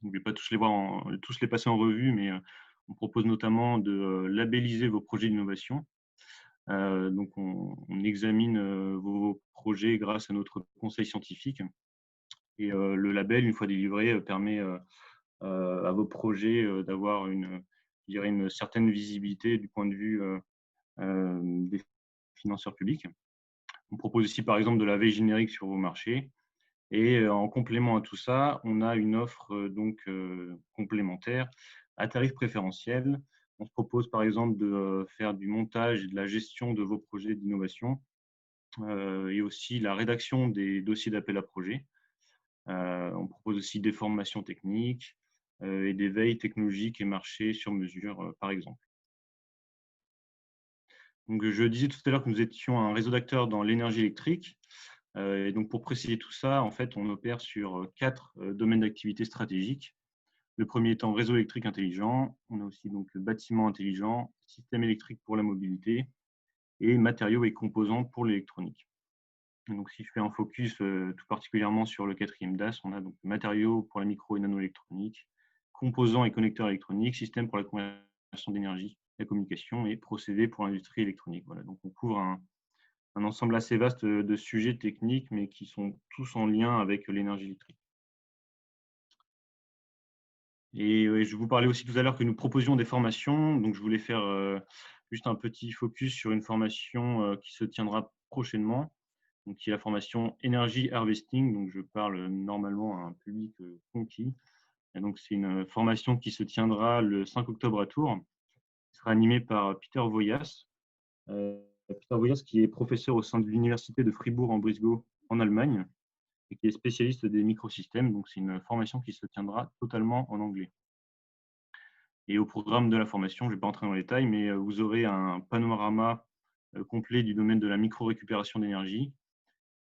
Je ne vais pas tous les passer en revue, mais on propose notamment de labelliser vos projets d'innovation. Donc on examine vos projets grâce à notre conseil scientifique et le label, une fois délivré, permet à vos projets d'avoir je dirais une certaine visibilité du point de vue des financeurs publics. On propose aussi, par exemple, de la veille générique sur vos marchés et en complément à tout ça, on a une offre complémentaire à tarif préférentiel. On se propose, par exemple, de faire du montage et de la gestion de vos projets d'innovation et aussi la rédaction des dossiers d'appel à projets. On propose aussi des formations techniques et des veilles technologiques et marchés sur mesure, par exemple. Donc, je disais tout à l'heure que nous étions un réseau d'acteurs dans l'énergie électrique. Et donc, pour préciser tout ça, en fait, on opère sur 4 domaines d'activité stratégiques. Le premier étant réseau électrique intelligent. On a aussi donc le bâtiment intelligent, système électrique pour la mobilité et matériaux et composants pour l'électronique. Donc, si je fais un focus tout particulièrement sur le quatrième DAS, on a donc matériaux pour la micro et nanoélectronique, composants et connecteurs électroniques, système pour la conversion d'énergie, la communication et procédés pour l'industrie électronique. Voilà, donc on couvre un ensemble assez vaste de sujets techniques, mais qui sont tous en lien avec l'énergie électrique. Et je vous parlais aussi tout à l'heure que nous proposions des formations. Donc, je voulais faire juste un petit focus sur une formation qui se tiendra prochainement, donc qui est la formation Energy Harvesting. Donc, je parle normalement à un public conquis. Et donc, c'est une formation qui se tiendra le 5 octobre à Tours, qui sera animée par Peter Voyas. Peter Voyas, qui est professeur au sein de l'Université de Fribourg en Brisgau, en Allemagne, et qui est spécialiste des microsystèmes. Donc, c'est une formation qui se tiendra totalement en anglais. Et au programme de la formation, je ne vais pas entrer dans les détails, mais vous aurez un panorama complet du domaine de la micro-récupération d'énergie.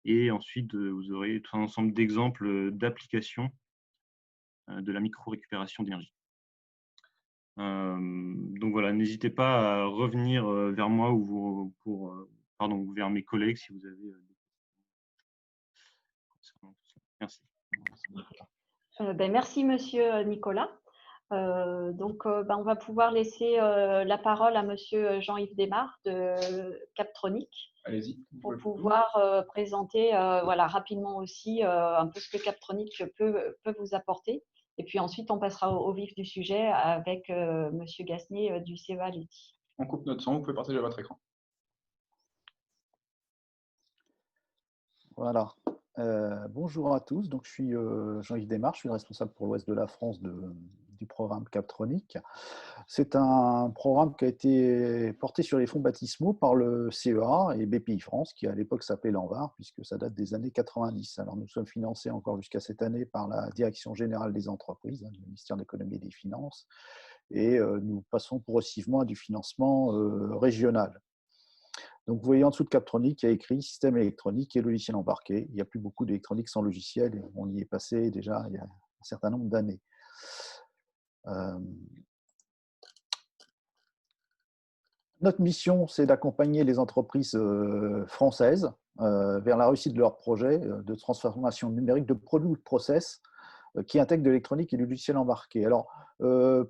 Et ensuite, vous aurez tout un ensemble d'exemples d'applications de la micro-récupération d'énergie. Donc voilà, n'hésitez pas à revenir vers moi ou ou vers mes collègues si vous avez des questions. Merci. Merci, monsieur Nicolas. On va pouvoir laisser la parole à monsieur Jean-Yves Desmar de Captronic. Allez-y. Pour pouvoir présenter rapidement aussi un peu ce que Captronic peut vous apporter. Et puis ensuite, on passera au vif du sujet avec monsieur Gasnier du CEA Leti. On coupe notre son, vous pouvez partager votre écran. Voilà. Bonjour à tous. Donc, je suis Jean-Yves Desmar, je suis le responsable pour l'Ouest de la France du programme Captronic. C'est un programme qui a été porté sur les fonds baptismaux par le CEA et BPI France, qui à l'époque s'appelait l'ANVAR, puisque ça date des années 90. Alors, nous sommes financés encore jusqu'à cette année par la Direction générale des entreprises, du ministère de l'économie et des finances, et nous passons progressivement à du financement régional. Donc, vous voyez en dessous de Captronic, il y a écrit système électronique et logiciel embarqué. Il n'y a plus beaucoup d'électronique sans logiciel. Et on y est passé déjà il y a un certain nombre d'années. Notre mission, c'est d'accompagner les entreprises françaises vers la réussite de leurs projets de transformation numérique de produits ou de process qui intègrent de l'électronique et du logiciel embarqué. Alors,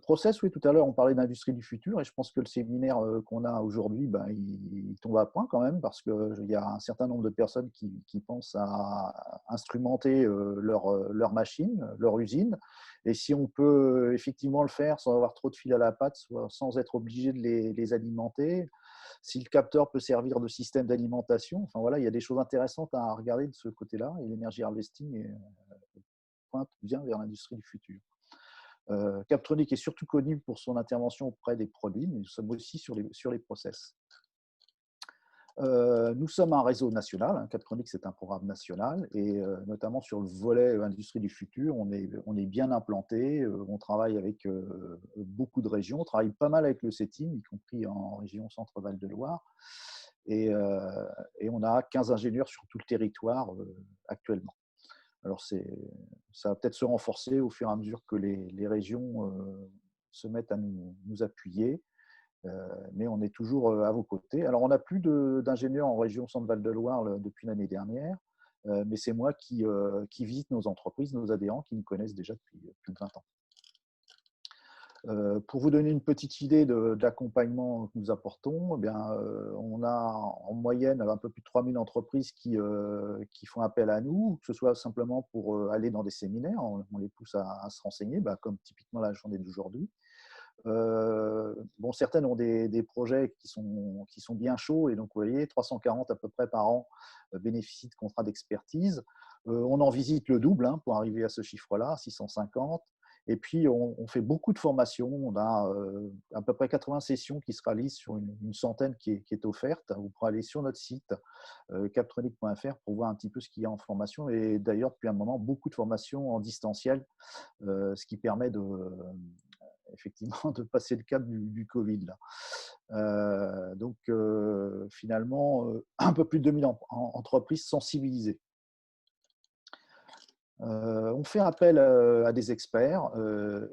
process, oui, tout à l'heure, on parlait d'industrie du futur, et je pense que le séminaire qu'on a aujourd'hui, il tombe à point quand même, parce qu'il y a un certain nombre de personnes qui pensent à instrumenter leur machine, leur usine, et si on peut effectivement le faire sans avoir trop de fil à la patte, sans être obligé de les alimenter, si le capteur peut servir de système d'alimentation, enfin voilà, il y a des choses intéressantes à regarder de ce côté-là, et l'énergie harvesting pointe bien vers l'industrie du futur. Captronic est surtout connu pour son intervention auprès des produits, mais nous sommes aussi sur les process. Nous sommes un réseau national. Captronic, c'est un programme national, et notamment sur le volet industrie du futur, on est bien implanté. On travaille avec beaucoup de régions. On travaille pas mal avec le CETIM, y compris en région Centre-Val de Loire. Et on a 15 ingénieurs sur tout le territoire actuellement. Alors, ça va peut-être se renforcer au fur et à mesure que les régions se mettent à nous appuyer, mais on est toujours à vos côtés. Alors, on n'a plus d'ingénieurs en région Centre-Val de Loire depuis l'année dernière, mais c'est moi qui visite nos entreprises, nos adhérents qui nous connaissent déjà depuis plus de 20 ans. Pour vous donner une petite idée de l'accompagnement que nous apportons, eh bien, on a en moyenne un peu plus de 3000 entreprises qui font appel à nous, que ce soit simplement pour aller dans des séminaires, on les pousse à se renseigner, comme typiquement la journée d'aujourd'hui. Bon, certaines ont des projets qui sont bien chauds, et donc vous voyez, 340 à peu près par an bénéficient de contrats d'expertise. On en visite le double pour arriver à ce chiffre-là, 650. Et puis, on fait beaucoup de formations. On a à peu près 80 sessions qui se réalisent sur une centaine qui est offerte. Vous pourrez aller sur notre site captronic.fr pour voir un petit peu ce qu'il y a en formation. Et d'ailleurs, depuis un moment, beaucoup de formations en distanciel, ce qui permet effectivement de passer le cap du Covid. Là. Donc, finalement, un peu plus de 2000 entreprises sensibilisées. On fait appel à des experts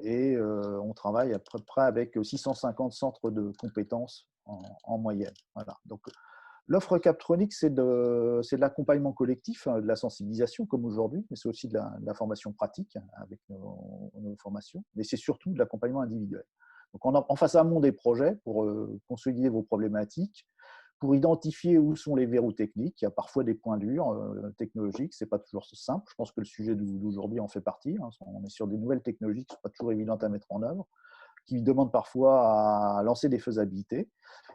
et on travaille à peu près avec 650 centres de compétences en moyenne. Voilà. Donc, l'offre Captronic, c'est de l'accompagnement collectif, de la sensibilisation comme aujourd'hui, mais c'est aussi de la formation pratique avec nos formations, mais c'est surtout de l'accompagnement individuel. Donc, en face amont des projets pour consolider vos problématiques, pour identifier où sont les verrous techniques. Il y a parfois des points durs technologiques, ce n'est pas toujours simple. Je pense que le sujet d'aujourd'hui en fait partie. On est sur des nouvelles technologies qui ne sont pas toujours évidentes à mettre en œuvre, qui demandent parfois à lancer des faisabilités.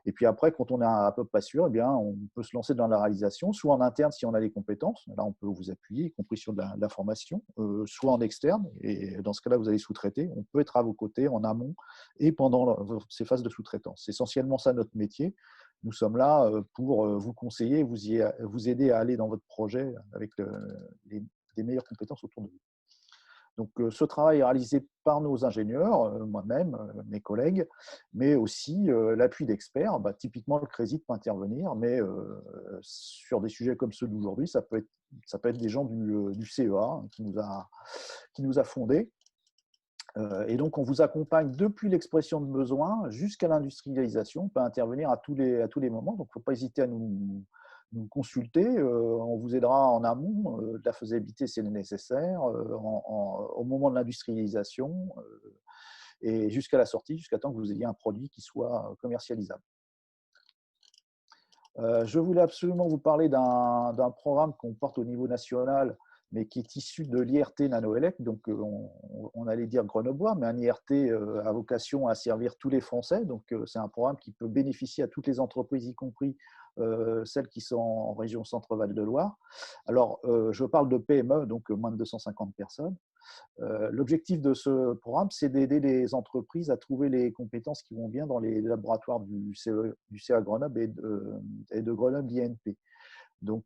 Et puis après, quand on n'est à peu près sûr, eh bien, on peut se lancer dans la réalisation, soit en interne si on a les compétences. Là, on peut vous appuyer, y compris sur de la formation, soit en externe. Et dans ce cas-là, vous allez sous-traiter. On peut être à vos côtés en amont et pendant ces phases de sous-traitance. C'est essentiellement ça notre métier. Nous sommes là pour vous conseiller, vous aider à aller dans votre projet avec les meilleures compétences autour de vous. Donc, ce travail est réalisé par nos ingénieurs, moi-même, mes collègues, mais aussi l'appui d'experts. Typiquement, le CRESIT peut intervenir, mais sur des sujets comme ceux d'aujourd'hui, ça peut être des gens du CEA qui nous a fondés. Et donc, on vous accompagne depuis l'expression de besoin jusqu'à l'industrialisation. On peut intervenir à tous les moments. Donc, il ne faut pas hésiter à nous consulter. On vous aidera en amont de la faisabilité si c'est nécessaire, au moment de l'industrialisation et jusqu'à la sortie, jusqu'à temps que vous ayez un produit qui soit commercialisable. Je voulais absolument vous parler d'un programme qu'on porte au niveau national, mais qui est issu de l'IRT NanoElec, donc on allait dire grenoblois, mais un IRT a vocation à servir tous les Français. Donc c'est un programme qui peut bénéficier à toutes les entreprises, y compris celles qui sont en région Centre-Val de Loire. Alors, je parle de PME, donc moins de 250 personnes. L'objectif de ce programme, c'est d'aider les entreprises à trouver les compétences qui vont bien dans les laboratoires du CA Grenoble et de Grenoble INP. Donc,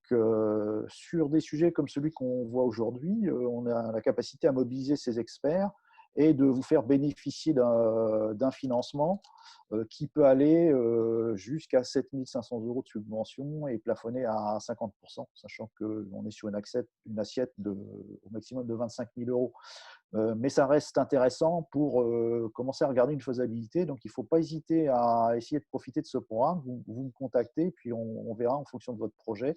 sur des sujets comme celui qu'on voit aujourd'hui, on a la capacité à mobiliser ces experts et de vous faire bénéficier d'un financement qui peut aller jusqu'à 7 500 € de subvention et plafonné à 50%, sachant qu'on est sur une assiette au maximum de 25 000 €. Mais ça reste intéressant pour commencer à regarder une faisabilité. Donc, il ne faut pas hésiter à essayer de profiter de ce programme. Vous me contactez, puis on verra en fonction de votre projet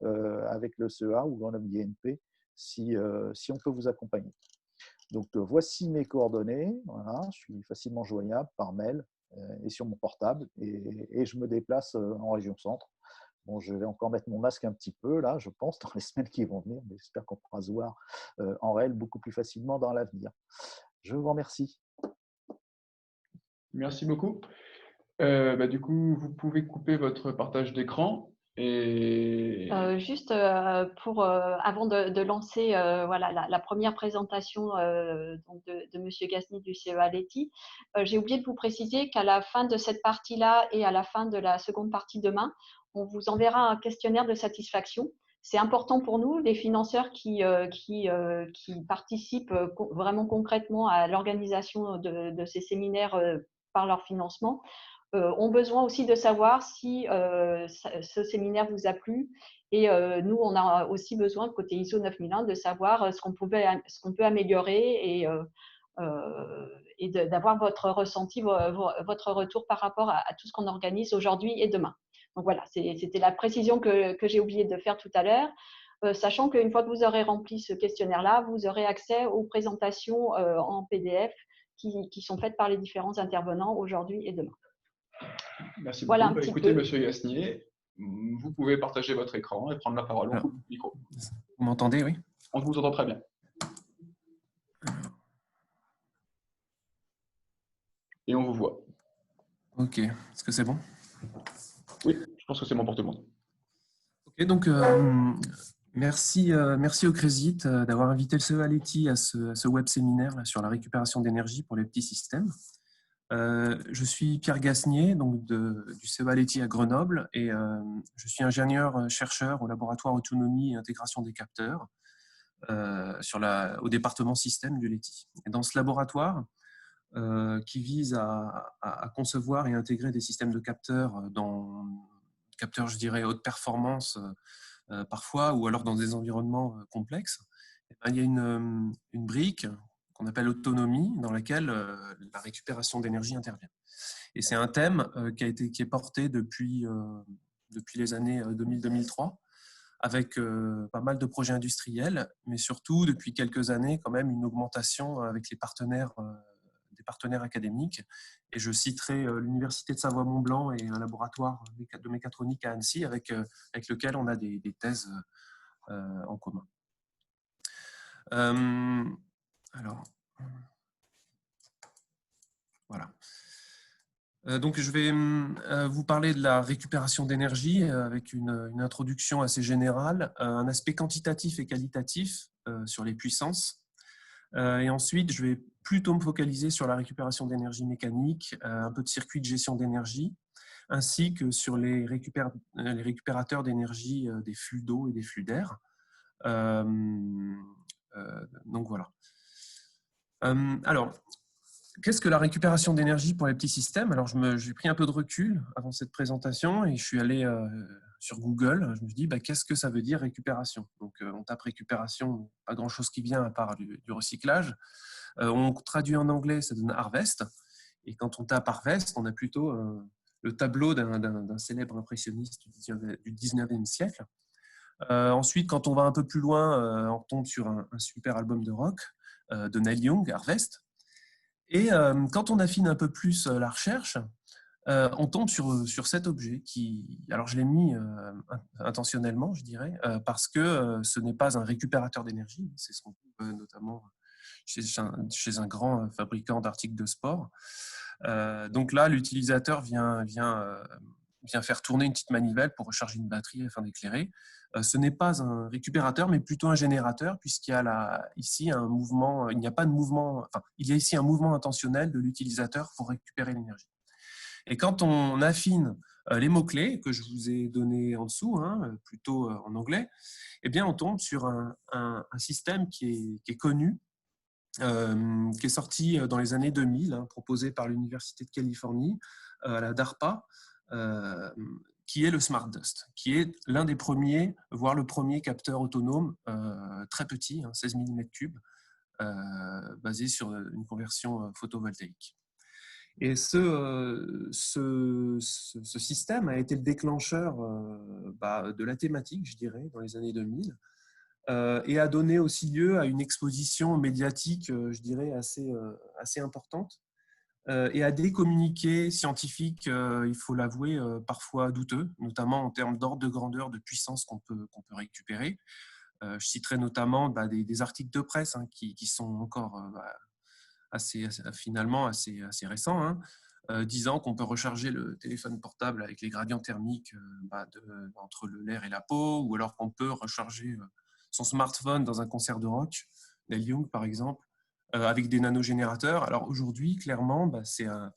avec le CEA ou Grenoble INP si on peut vous accompagner. Donc, voici mes coordonnées. Voilà, je suis facilement joignable par mail et sur mon portable et je me déplace en région centre. Bon, je vais encore mettre mon masque un petit peu, là, je pense, dans les semaines qui vont venir, mais j'espère qu'on pourra se voir en réel beaucoup plus facilement dans l'avenir. Je vous remercie. Merci beaucoup. Du coup, vous pouvez couper votre partage d'écran. Et... juste avant de lancer la première présentation donc de M. Gasny du CEA Leti, j'ai oublié de vous préciser qu'à la fin de cette partie-là et à la fin de la seconde partie demain, on vous enverra un questionnaire de satisfaction. C'est important pour nous, les financeurs qui participent vraiment concrètement à l'organisation de ces séminaires par leur financement, ont besoin aussi de savoir si ce séminaire vous a plu. Et nous, on a aussi besoin, côté ISO 9001, de savoir ce qu'on peut améliorer et d'avoir votre ressenti, votre retour par rapport à tout ce qu'on organise aujourd'hui et demain. Donc voilà, c'était la précision que j'ai oublié de faire tout à l'heure. Sachant qu'une fois que vous aurez rempli ce questionnaire-là, vous aurez accès aux présentations en PDF qui sont faites par les différents intervenants aujourd'hui et demain. Merci Voilà beaucoup. un petit Écoutez, peu. Monsieur Gasnier, vous pouvez partager votre écran et prendre la parole. On coupe le micro. Vous m'entendez, oui? On vous entend très bien. Et on vous voit. Ok, est-ce que c'est bon? Oui, je pense que c'est bon pour tout le monde. Ok, donc merci au Crésit d'avoir invité le CEA Leti à ce web séminaire là, sur la récupération d'énergie pour les petits systèmes. Je suis Pierre Gasnier, donc du CEA Leti à Grenoble, et je suis ingénieur-chercheur au laboratoire Autonomie et Intégration des capteurs au département système du Leti. Et dans ce laboratoire, qui vise à concevoir et intégrer des systèmes de capteurs capteurs, je dirais, haute performance parfois, ou alors dans des environnements complexes. Et ben, il y a une brique qu'on appelle autonomie, dans laquelle la récupération d'énergie intervient. Et c'est un thème qui est porté depuis les années 2000-2003, avec pas mal de projets industriels, mais surtout depuis quelques années quand même une augmentation avec des partenaires académiques. Et je citerai l'Université de Savoie-Mont-Blanc et un laboratoire de mécatronique à Annecy avec lequel on a des thèses en commun. Alors, voilà. Donc, je vais vous parler de la récupération d'énergie avec une introduction assez générale, un aspect quantitatif et qualitatif sur les puissances. Et ensuite, je vais plutôt me focaliser sur la récupération d'énergie mécanique, un peu de circuit de gestion d'énergie, ainsi que sur les récupérateurs d'énergie des flux d'eau et des flux d'air. Donc voilà. Alors, qu'est-ce que la récupération d'énergie pour les petits systèmes? Alors, j'ai pris un peu de recul avant cette présentation et je suis allé sur Google. Je me suis dit, qu'est-ce que ça veut dire récupération? Donc, on tape récupération, pas grand-chose qui vient à part du recyclage. On traduit en anglais, ça donne harvest. Et quand on tape harvest, on a plutôt le tableau d'un célèbre impressionniste du 19e siècle. Ensuite, quand on va un peu plus loin, on tombe sur un super album de rock de Neil Young, Harvest. Et quand on affine un peu plus la recherche, on tombe sur cet objet qui, alors je l'ai mis intentionnellement, je dirais, parce que ce n'est pas un récupérateur d'énergie, c'est ce qu'on trouve notamment chez un grand fabricant d'articles de sport. Donc là, l'utilisateur vient faire tourner une petite manivelle pour recharger une batterie afin d'éclairer. Ce n'est pas un récupérateur, mais plutôt un générateur, puisqu'il y a ici un mouvement, il n'y a pas de mouvement, enfin, il y a ici un mouvement intentionnel de l'utilisateur pour récupérer l'énergie. Et quand on affine les mots-clés que je vous ai donnés en dessous, plutôt en anglais, eh bien, on tombe sur un système qui est connu, qui est sorti dans les années 2000, proposé par l'Université de Californie, à la DARPA, qui est le Smart Dust, qui est l'un des premiers, voire le premier capteur autonome très petit, 16 mm3, basé sur une conversion photovoltaïque. Et ce système a été le déclencheur de la thématique, je dirais, dans les années 2000, et a donné aussi lieu à une exposition médiatique, je dirais, assez importante, et à des communiqués scientifiques, il faut l'avouer, parfois douteux, notamment en termes d'ordre de grandeur, de puissance qu'on peut récupérer. Je citerai notamment des articles de presse qui sont encore finalement assez récents, disant qu'on peut recharger le téléphone portable avec les gradients thermiques entre l'air et la peau, ou alors qu'on peut recharger son smartphone dans un concert de rock, Neil Young par exemple, avec des nanogénérateurs. Alors aujourd'hui, clairement, c'est un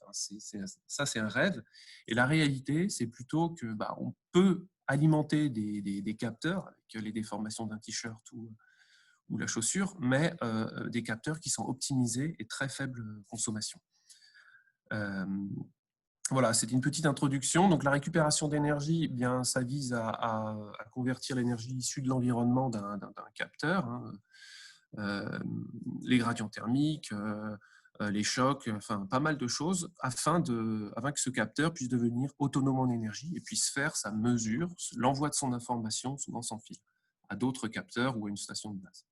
rêve. Et la réalité, c'est plutôt que on peut alimenter des capteurs avec les déformations d'un t-shirt ou la chaussure, mais des capteurs qui sont optimisés et très faible consommation. Voilà, c'est une petite introduction. Donc, la récupération d'énergie, eh bien, ça vise à convertir l'énergie issue de l'environnement d'un capteur, les gradients thermiques, les chocs, enfin pas mal de choses, afin que ce capteur puisse devenir autonome en énergie et puisse faire sa mesure, l'envoi de son information, souvent sans fil, à d'autres capteurs ou à une station de base.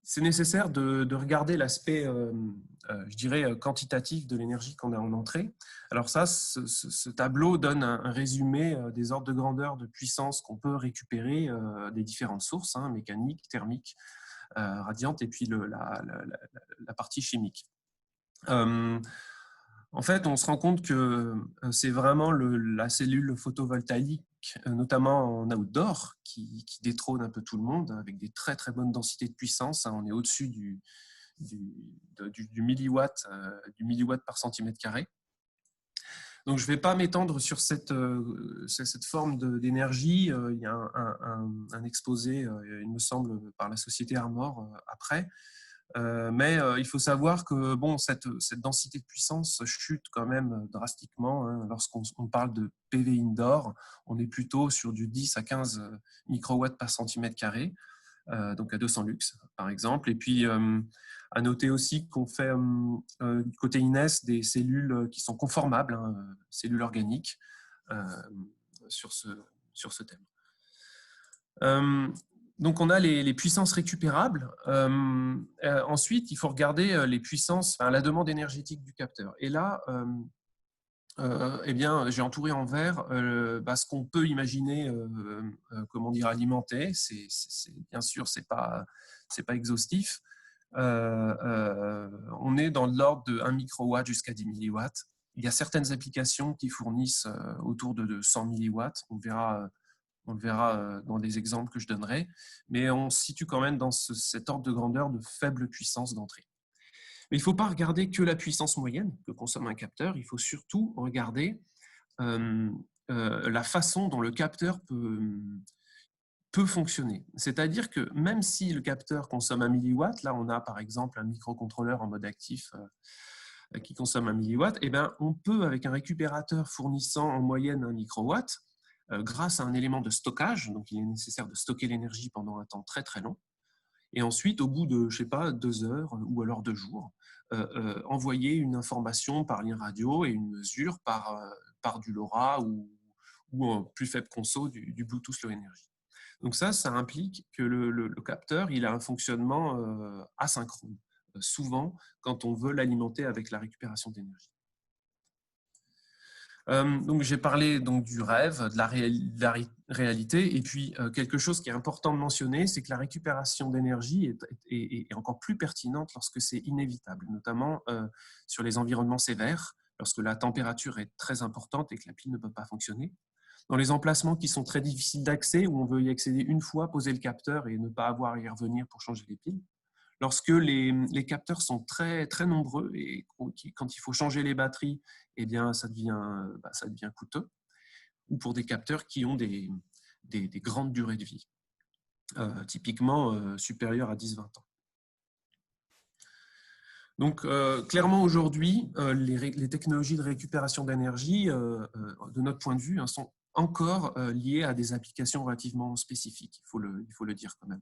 c'est nécessaire de regarder l'aspect, je dirais, quantitatif de l'énergie qu'on a en entrée. Alors ça, ce tableau donne un résumé des ordres de grandeur de puissance qu'on peut récupérer des différentes sources, hein, mécaniques, thermiques, radiantes, et puis la partie chimique. En fait, on se rend compte que c'est vraiment la cellule photovoltaïque, notamment en outdoor, qui détrône un peu tout le monde, avec des très très bonnes densités de puissance. On est au-dessus du milliwatt, par centimètre carré. Donc, je ne vais pas m'étendre sur cette forme d'énergie. Il y a un exposé, il me semble, par la société Armor après. Mais il faut savoir que bon, cette densité de puissance chute quand même drastiquement. Hein. Lorsqu'on parle de PV indoor, on est plutôt sur du 10 à 15 microwatts par centimètre carré, donc à 200 lux par exemple. Et puis, à noter aussi qu'on fait côté INES des cellules qui sont conformables, hein, cellules organiques, sur ce thème. Donc, on a les puissances récupérables. Ensuite, il faut regarder les puissances, la demande énergétique du capteur. Et là, eh bien, j'ai entouré en vert ce qu'on peut imaginer, comment dire, alimenter. Bien sûr, c'est pas exhaustif. On est dans l'ordre de 1 microwatt jusqu'à 10 milliwatts. Il y a certaines applications qui fournissent autour de 100 milliwatts. On le verra dans les exemples que je donnerai, mais on se situe quand même dans cet ordre de grandeur de faible puissance d'entrée. Mais il ne faut pas regarder que la puissance moyenne que consomme un capteur, il faut surtout regarder la façon dont le capteur peut fonctionner. C'est-à-dire que même si le capteur consomme 1 milliwatt, là on a par exemple un microcontrôleur en mode actif qui consomme 1 milliwatt, eh bien, on peut, avec un récupérateur fournissant en moyenne 1 microwatt, grâce à un élément de stockage, donc il est nécessaire de stocker l'énergie pendant un temps très très long, et ensuite au bout de, je sais pas, 2 heures ou alors 2 jours, envoyer une information par lien radio et une mesure par du LoRa ou en plus faible conso du Bluetooth Low Energy. Donc ça implique que le capteur il a un fonctionnement asynchrone, souvent quand on veut l'alimenter avec la récupération d'énergie. Donc j'ai parlé donc du rêve, de la réalité, et puis quelque chose qui est important de mentionner, c'est que la récupération d'énergie est encore plus pertinente lorsque c'est inévitable, notamment sur les environnements sévères, lorsque la température est très importante et que la pile ne peut pas fonctionner. Dans les emplacements qui sont très difficiles d'accès, où on veut y accéder une fois, poser le capteur et ne pas avoir à y revenir pour changer les piles. Lorsque les capteurs sont très, très nombreux et quand il faut changer les batteries, eh bien, ça devient coûteux. Ou pour des capteurs qui ont des grandes durées de vie, typiquement supérieures à 10-20 ans. Donc, clairement, aujourd'hui, les technologies de récupération d'énergie, de notre point de vue, sont encore liées à des applications relativement spécifiques. Il faut le dire quand même.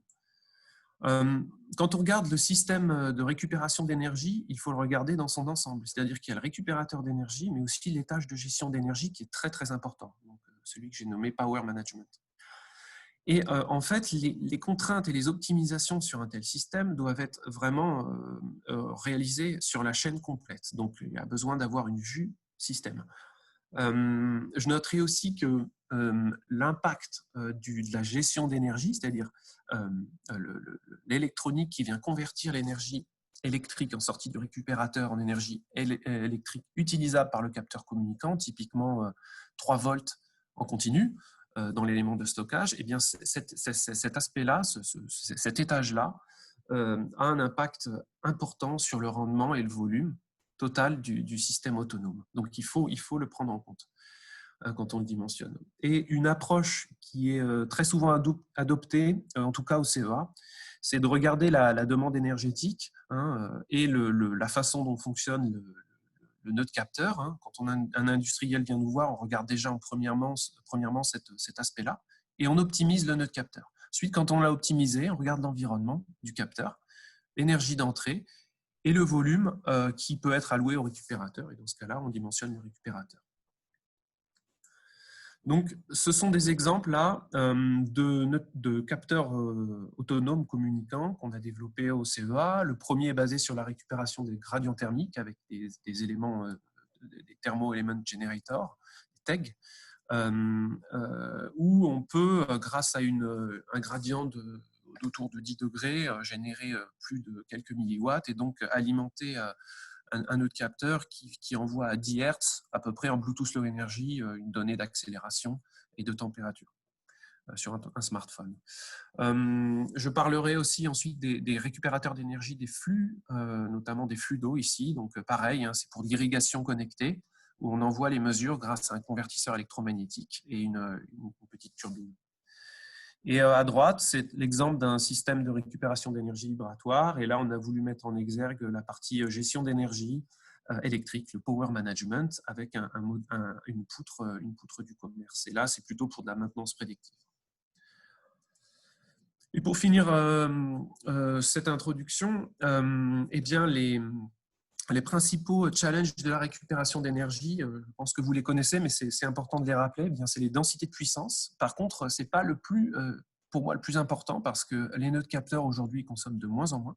Quand on regarde le système de récupération d'énergie, il faut le regarder dans son ensemble. C'est-à-dire qu'il y a le récupérateur d'énergie, mais aussi l'étage de gestion d'énergie qui est très, très important. Donc, celui que j'ai nommé Power Management. Et en fait, les contraintes et les optimisations sur un tel système doivent être vraiment réalisées sur la chaîne complète. Donc, il y a besoin d'avoir une vue système. Je noterai aussi que l'impact de la gestion d'énergie, c'est-à-dire l'électronique qui vient convertir l'énergie électrique en sortie du récupérateur en énergie électrique utilisable par le capteur communicant, typiquement 3 volts en continu dans l'élément de stockage, eh bien cet aspect-là, cet étage-là a un impact important sur le rendement et le volume total du système autonome. Donc, il faut le prendre en compte quand on le dimensionne. Et une approche qui est très souvent adoptée, en tout cas au CEA, c'est de regarder la demande énergétique et la façon dont fonctionne le nœud de capteur. Quand un industriel vient nous voir, on regarde déjà premièrement cet aspect-là et on optimise le nœud de capteur. Ensuite, quand on l'a optimisé, on regarde l'environnement du capteur, l'énergie d'entrée, et le volume qui peut être alloué au récupérateur. Et dans ce cas-là, on dimensionne le récupérateur. Donc, ce sont des exemples là de capteurs autonomes communicants qu'on a développés au CEA. Le premier est basé sur la récupération des gradients thermiques avec des éléments, des Thermo Element Generator, TEG, où on peut, grâce à un gradient d'autour de 10 degrés, générer plus de quelques milliwatts et donc alimenter un autre capteur qui envoie à 10 Hz, à peu près en Bluetooth Low Energy, une donnée d'accélération et de température sur un smartphone. Je parlerai aussi ensuite des récupérateurs d'énergie des flux, notamment des flux d'eau ici. Donc pareil, c'est pour l'irrigation connectée, où on envoie les mesures grâce à un convertisseur électromagnétique et une petite turbine. Et à droite, c'est l'exemple d'un système de récupération d'énergie vibratoire. Et là, on a voulu mettre en exergue la partie gestion d'énergie électrique, le power management, avec une poutre du commerce. Et là, c'est plutôt pour de la maintenance prédictive. Et pour finir cette introduction, eh bien, les principaux challenges de la récupération d'énergie, je pense que vous les connaissez, mais c'est important de les rappeler, c'est les densités de puissance. Par contre, ce n'est pas pour moi le plus important parce que les nœuds de capteurs aujourd'hui consomment de moins en moins.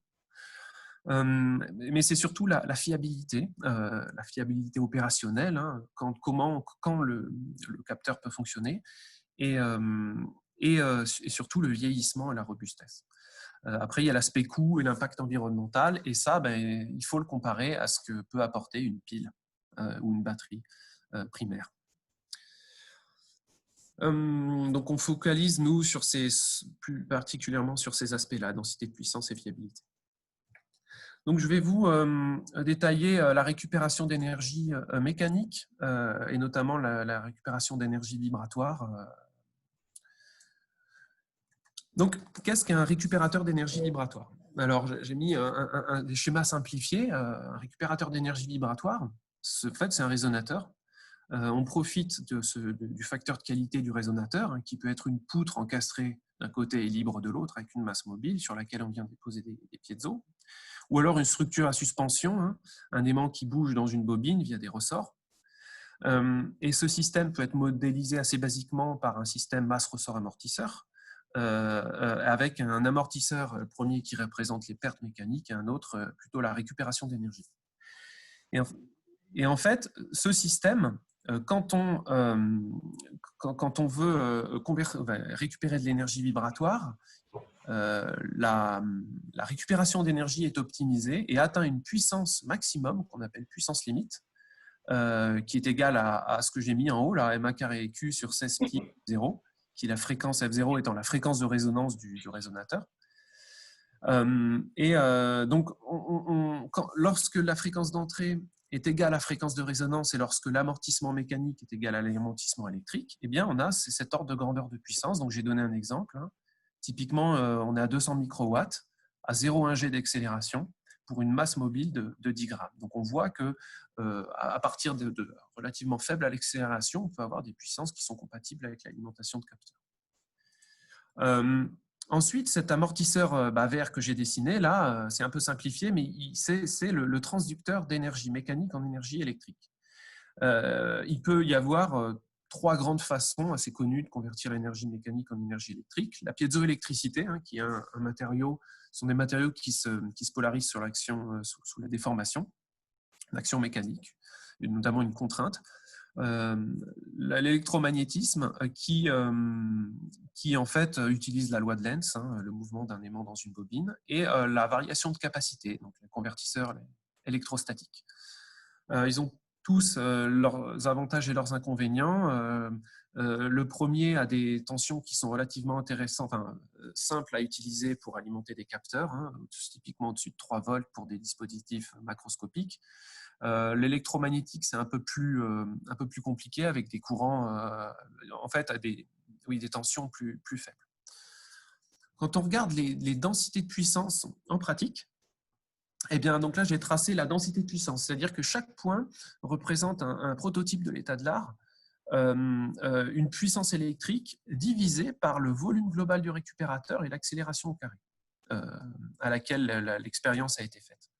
Mais c'est surtout la fiabilité opérationnelle, quand le capteur peut fonctionner, et surtout le vieillissement et la robustesse. Après, il y a l'aspect coût et l'impact environnemental, et ça, il faut le comparer à ce que peut apporter une pile ou une batterie primaire. Donc, on focalise, nous, plus particulièrement sur ces aspects-là, densité de puissance et fiabilité. Donc, je vais vous détailler la récupération d'énergie mécanique et notamment la récupération d'énergie vibratoire. Donc, qu'est-ce qu'un récupérateur d'énergie vibratoire? Alors, j'ai mis des schémas simplifiés. Un récupérateur d'énergie vibratoire, en fait, c'est un résonateur. On profite du facteur de qualité du résonateur, qui peut être une poutre encastrée d'un côté et libre de l'autre, avec une masse mobile sur laquelle on vient déposer des piézos, ou alors une structure à suspension, un aimant qui bouge dans une bobine via des ressorts. Et ce système peut être modélisé assez basiquement par un système masse-ressort-amortisseur, avec un amortisseur premier qui représente les pertes mécaniques et un autre plutôt la récupération d'énergie. Et en fait, ce système, quand on veut récupérer de l'énergie vibratoire, la récupération d'énergie est optimisée et atteint une puissance maximum qu'on appelle puissance limite, qui est égale à ce que j'ai mis en haut, la MA carré Q sur 16 pi 0, qui est la fréquence F0 étant la fréquence de résonance du résonateur. Donc, lorsque la fréquence d'entrée est égale à la fréquence de résonance et lorsque l'amortissement mécanique est égal à l'amortissement électrique, eh bien, on a cet ordre de grandeur de puissance. Donc, j'ai donné un exemple. Typiquement, on est à 200 microwatts, à 0,1 G d'accélération pour une masse mobile de 10 grammes. Donc, on voit que à partir de relativement faible à l'accélération, on peut avoir des puissances qui sont compatibles avec l'alimentation de capteurs. Ensuite, cet amortisseur vert que j'ai dessiné, là, c'est un peu simplifié, mais c'est le transducteur d'énergie mécanique en énergie électrique. Il peut y avoir trois grandes façons assez connues de convertir l'énergie mécanique en énergie électrique. La piézoélectricité, qui est un matériau, sont des matériaux qui se polarisent sur l'action, sous la déformation, l'action mécanique, notamment une contrainte. L'électromagnétisme qui en fait utilise la loi de Lenz, le mouvement d'un aimant dans une bobine, et la variation de capacité, donc les convertisseurs électrostatiques. Ils ont tous leurs avantages et leurs inconvénients. Le premier a des tensions qui sont relativement intéressantes, simples à utiliser pour alimenter des capteurs, typiquement au-dessus de 3 volts pour des dispositifs macroscopiques. L'électromagnétique, c'est un peu plus compliqué avec des courants, en fait, des tensions plus faibles. Quand on regarde les densités de puissance en pratique, eh bien, donc là, j'ai tracé la densité de puissance, c'est-à-dire que chaque point représente un prototype de l'état de l'art, une puissance électrique divisée par le volume global du récupérateur et l'accélération au carré à laquelle l'expérience a été faite.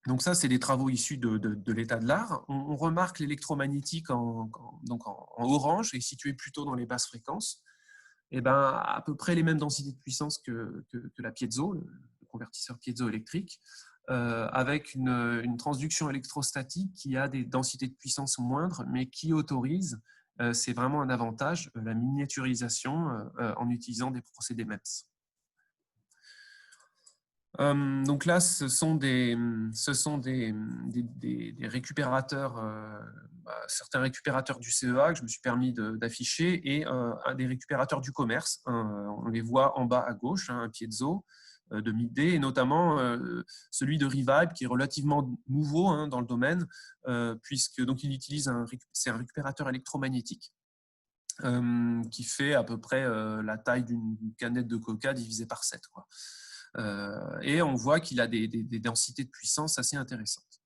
Donc ça, c'est des travaux issus de l'état de l'art. On remarque l'électromagnétique donc en orange et situé plutôt dans les basses fréquences. Et ben, à peu près les mêmes densités de puissance que la piezo, le convertisseur piézoélectrique, avec une transduction électrostatique qui a des densités de puissance moindres, mais qui autorise, c'est vraiment un avantage, la miniaturisation en utilisant des procédés MEMS. Donc là, ce sont des récupérateurs, certains récupérateurs du CEA que je me suis permis d'afficher et des récupérateurs du commerce. On les voit en bas à gauche, un piezo de MID et notamment celui de Revibe qui est relativement nouveau dans le domaine puisque donc il utilise c'est un récupérateur électromagnétique qui fait à peu près la taille d'une canette de Coca divisée par 7, quoi. Et on voit qu'il a des densités de puissance assez intéressantes.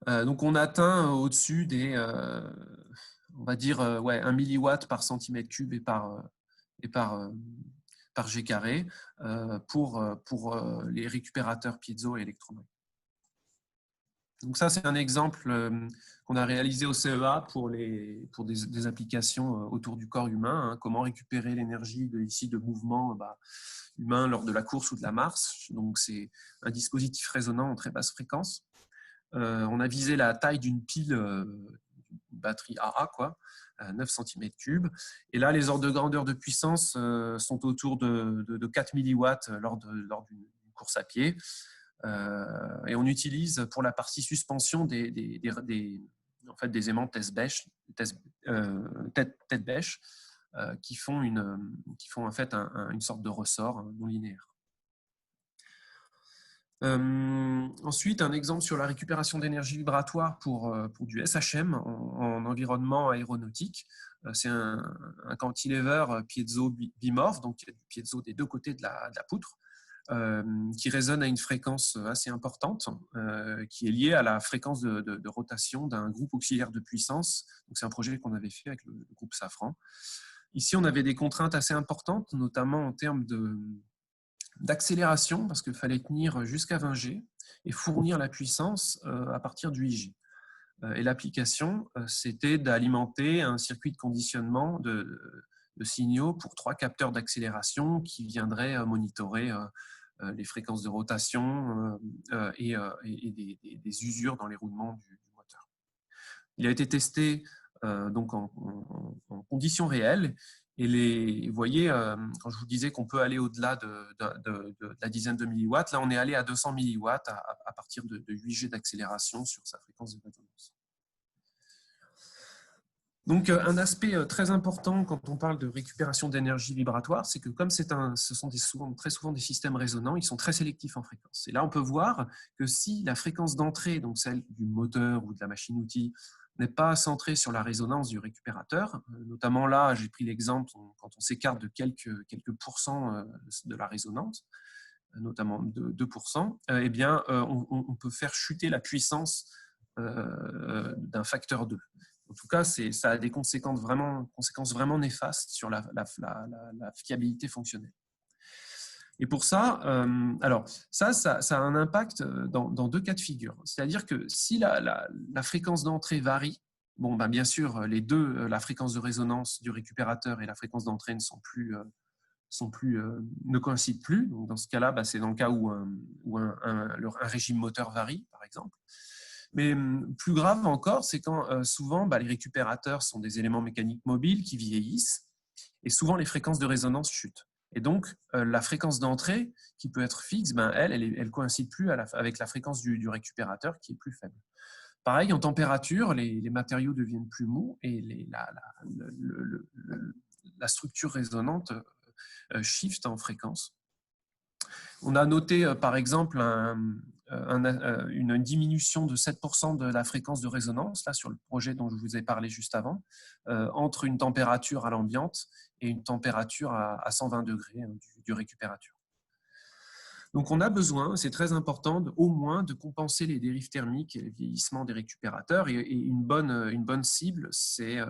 Donc on atteint au-dessus des, on va dire, 1 milliwatt par centimètre cube et par G carré pour les récupérateurs piezo et électromagnétiques. Donc ça, c'est un exemple qu'on a réalisé au CEA pour des applications autour du corps humain. Comment récupérer l'énergie de mouvement humain lors de la course ou de la marche. Donc c'est un dispositif résonant en très basse fréquence. On a visé la taille d'une pile, batterie AA, 9 cm3. Et là, les ordres de grandeur de puissance sont autour de 4 milliwatts lors d'une course à pied. Et on utilise pour la partie suspension des aimants tête bêche qui font en fait une sorte de ressort non linéaire. Ensuite, un exemple sur la récupération d'énergie vibratoire pour du SHM en environnement aéronautique. C'est un cantilever piezo bimorphe, donc il y a du piezo des deux côtés de la poutre, qui résonne à une fréquence assez importante, qui est liée à la fréquence de rotation d'un groupe auxiliaire de puissance. C'est un projet qu'on avait fait avec le groupe Safran. Ici, on avait des contraintes assez importantes, notamment en termes d'accélération, parce qu'il fallait tenir jusqu'à 20 G et fournir la puissance à partir du 8 G. Et l'application, c'était d'alimenter un circuit de conditionnement de signaux pour 3 capteurs d'accélération qui viendraient monitorer les fréquences de rotation et des usures dans les roulements du moteur. Il a été testé donc en conditions réelles. Et vous voyez, quand je vous disais qu'on peut aller au-delà de la dizaine de milliwatts, là on est allé à 200 milliwatts à partir de 8 G d'accélération sur sa fréquence de résonance. Donc un aspect très important quand on parle de récupération d'énergie vibratoire, c'est que comme ce sont très souvent des systèmes résonants, ils sont très sélectifs en fréquence. Et là on peut voir que si la fréquence d'entrée, donc celle du moteur ou de la machine-outil, n'est pas centrée sur la résonance du récupérateur, notamment là j'ai pris l'exemple quand on s'écarte de quelques pourcents de la résonance, notamment de 2%, eh bien on peut faire chuter la puissance d'un facteur 2. En tout cas, ça a des conséquences vraiment néfastes sur la fiabilité fonctionnelle. Et pour ça, ça a un impact dans 2 cas de figure. C'est-à-dire que si la fréquence d'entrée varie, bien sûr, la fréquence de résonance du récupérateur et la fréquence d'entrée ne coïncident plus. Donc dans ce cas-là, c'est dans le cas où un régime moteur varie, par exemple. Mais plus grave encore, c'est quand souvent les récupérateurs sont des éléments mécaniques mobiles qui vieillissent et souvent les fréquences de résonance chutent. Et donc la fréquence d'entrée qui peut être fixe, elle coïncide plus avec la fréquence du récupérateur qui est plus faible. Pareil, en température, les matériaux deviennent plus mous et la structure résonante shift en fréquence. On a noté par exemple une diminution de 7% de la fréquence de résonance, là sur le projet dont je vous ai parlé juste avant, entre une température à l'ambiante et une température à 120 degrés du récupérateur. Donc on a besoin, c'est très important, au moins de compenser les dérives thermiques et le vieillissement des récupérateurs. Et une bonne cible, c'est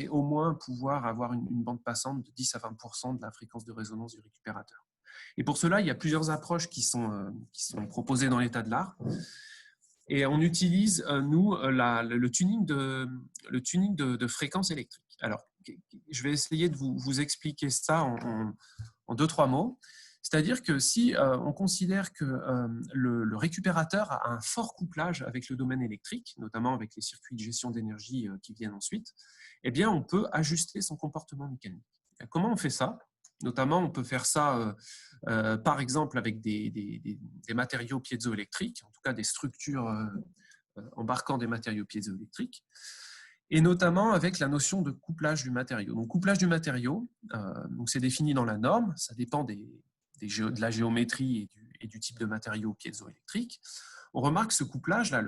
au moins pouvoir avoir une bande passante de 10 à 20% de la fréquence de résonance du récupérateur. Et pour cela, il y a plusieurs approches qui sont proposées dans l'état de l'art. Et on utilise, nous, le tuning de fréquences électriques. Alors, je vais essayer de vous expliquer ça en 2-3 mots. C'est-à-dire que si on considère que le récupérateur a un fort couplage avec le domaine électrique, notamment avec les circuits de gestion d'énergie qui viennent ensuite, eh bien, on peut ajuster son comportement mécanique. Comment on fait ça? Notamment, on peut faire ça, par exemple, avec des matériaux piézoélectriques, en tout cas des structures embarquant des matériaux piézoélectriques, et notamment avec la notion de couplage du matériau. Donc, couplage du matériau, c'est défini dans la norme, ça dépend de la géométrie et du type de matériau piézoélectrique. On remarque ce couplage, là,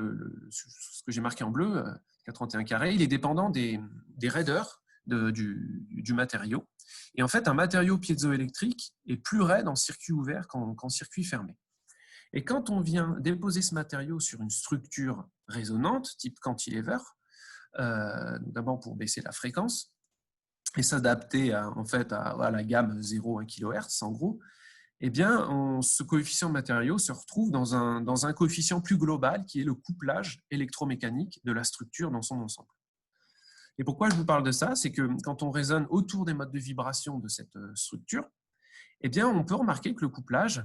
ce que j'ai marqué en bleu, K31 carré, il est dépendant des raideurs du matériau. Et en fait, un matériau piézoélectrique est plus raide en circuit ouvert qu'en circuit fermé. Et quand on vient déposer ce matériau sur une structure résonante, type cantilever, d'abord pour baisser la fréquence et s'adapter à la gamme 0,1 kHz en gros, eh bien, ce coefficient de matériau se retrouve dans un coefficient plus global qui est le couplage électromécanique de la structure dans son ensemble. Et pourquoi je vous parle de ça? C'est que quand on raisonne autour des modes de vibration de cette structure, eh bien, on peut remarquer que le couplage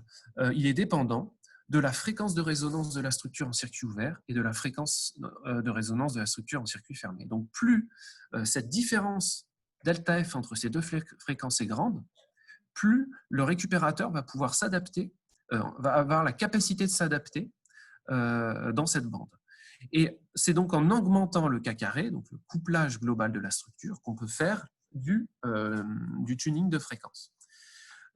il est dépendant de la fréquence de résonance de la structure en circuit ouvert et de la fréquence de résonance de la structure en circuit fermé. Donc, plus cette différence delta F entre ces deux fréquences est grande, plus le récupérateur va pouvoir s'adapter, va avoir la capacité de s'adapter dans cette bande. Et c'est donc en augmentant le K carré, donc le couplage global de la structure, qu'on peut faire du tuning de fréquence.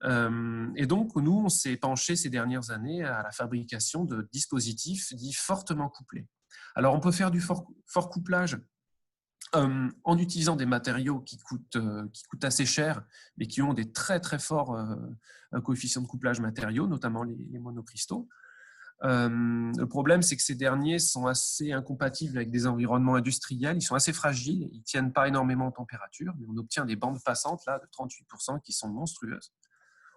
Et donc, nous, on s'est penché ces dernières années à la fabrication de dispositifs dits fortement couplés. Alors, on peut faire du fort couplage en utilisant des matériaux qui coûtent assez cher, mais qui ont des très très forts coefficients de couplage matériaux, notamment les monocristaux. Le problème, c'est que ces derniers sont assez incompatibles avec des environnements industriels, ils sont assez fragiles, ils ne tiennent pas énormément en température, mais on obtient des bandes passantes là, de 38% qui sont monstrueuses.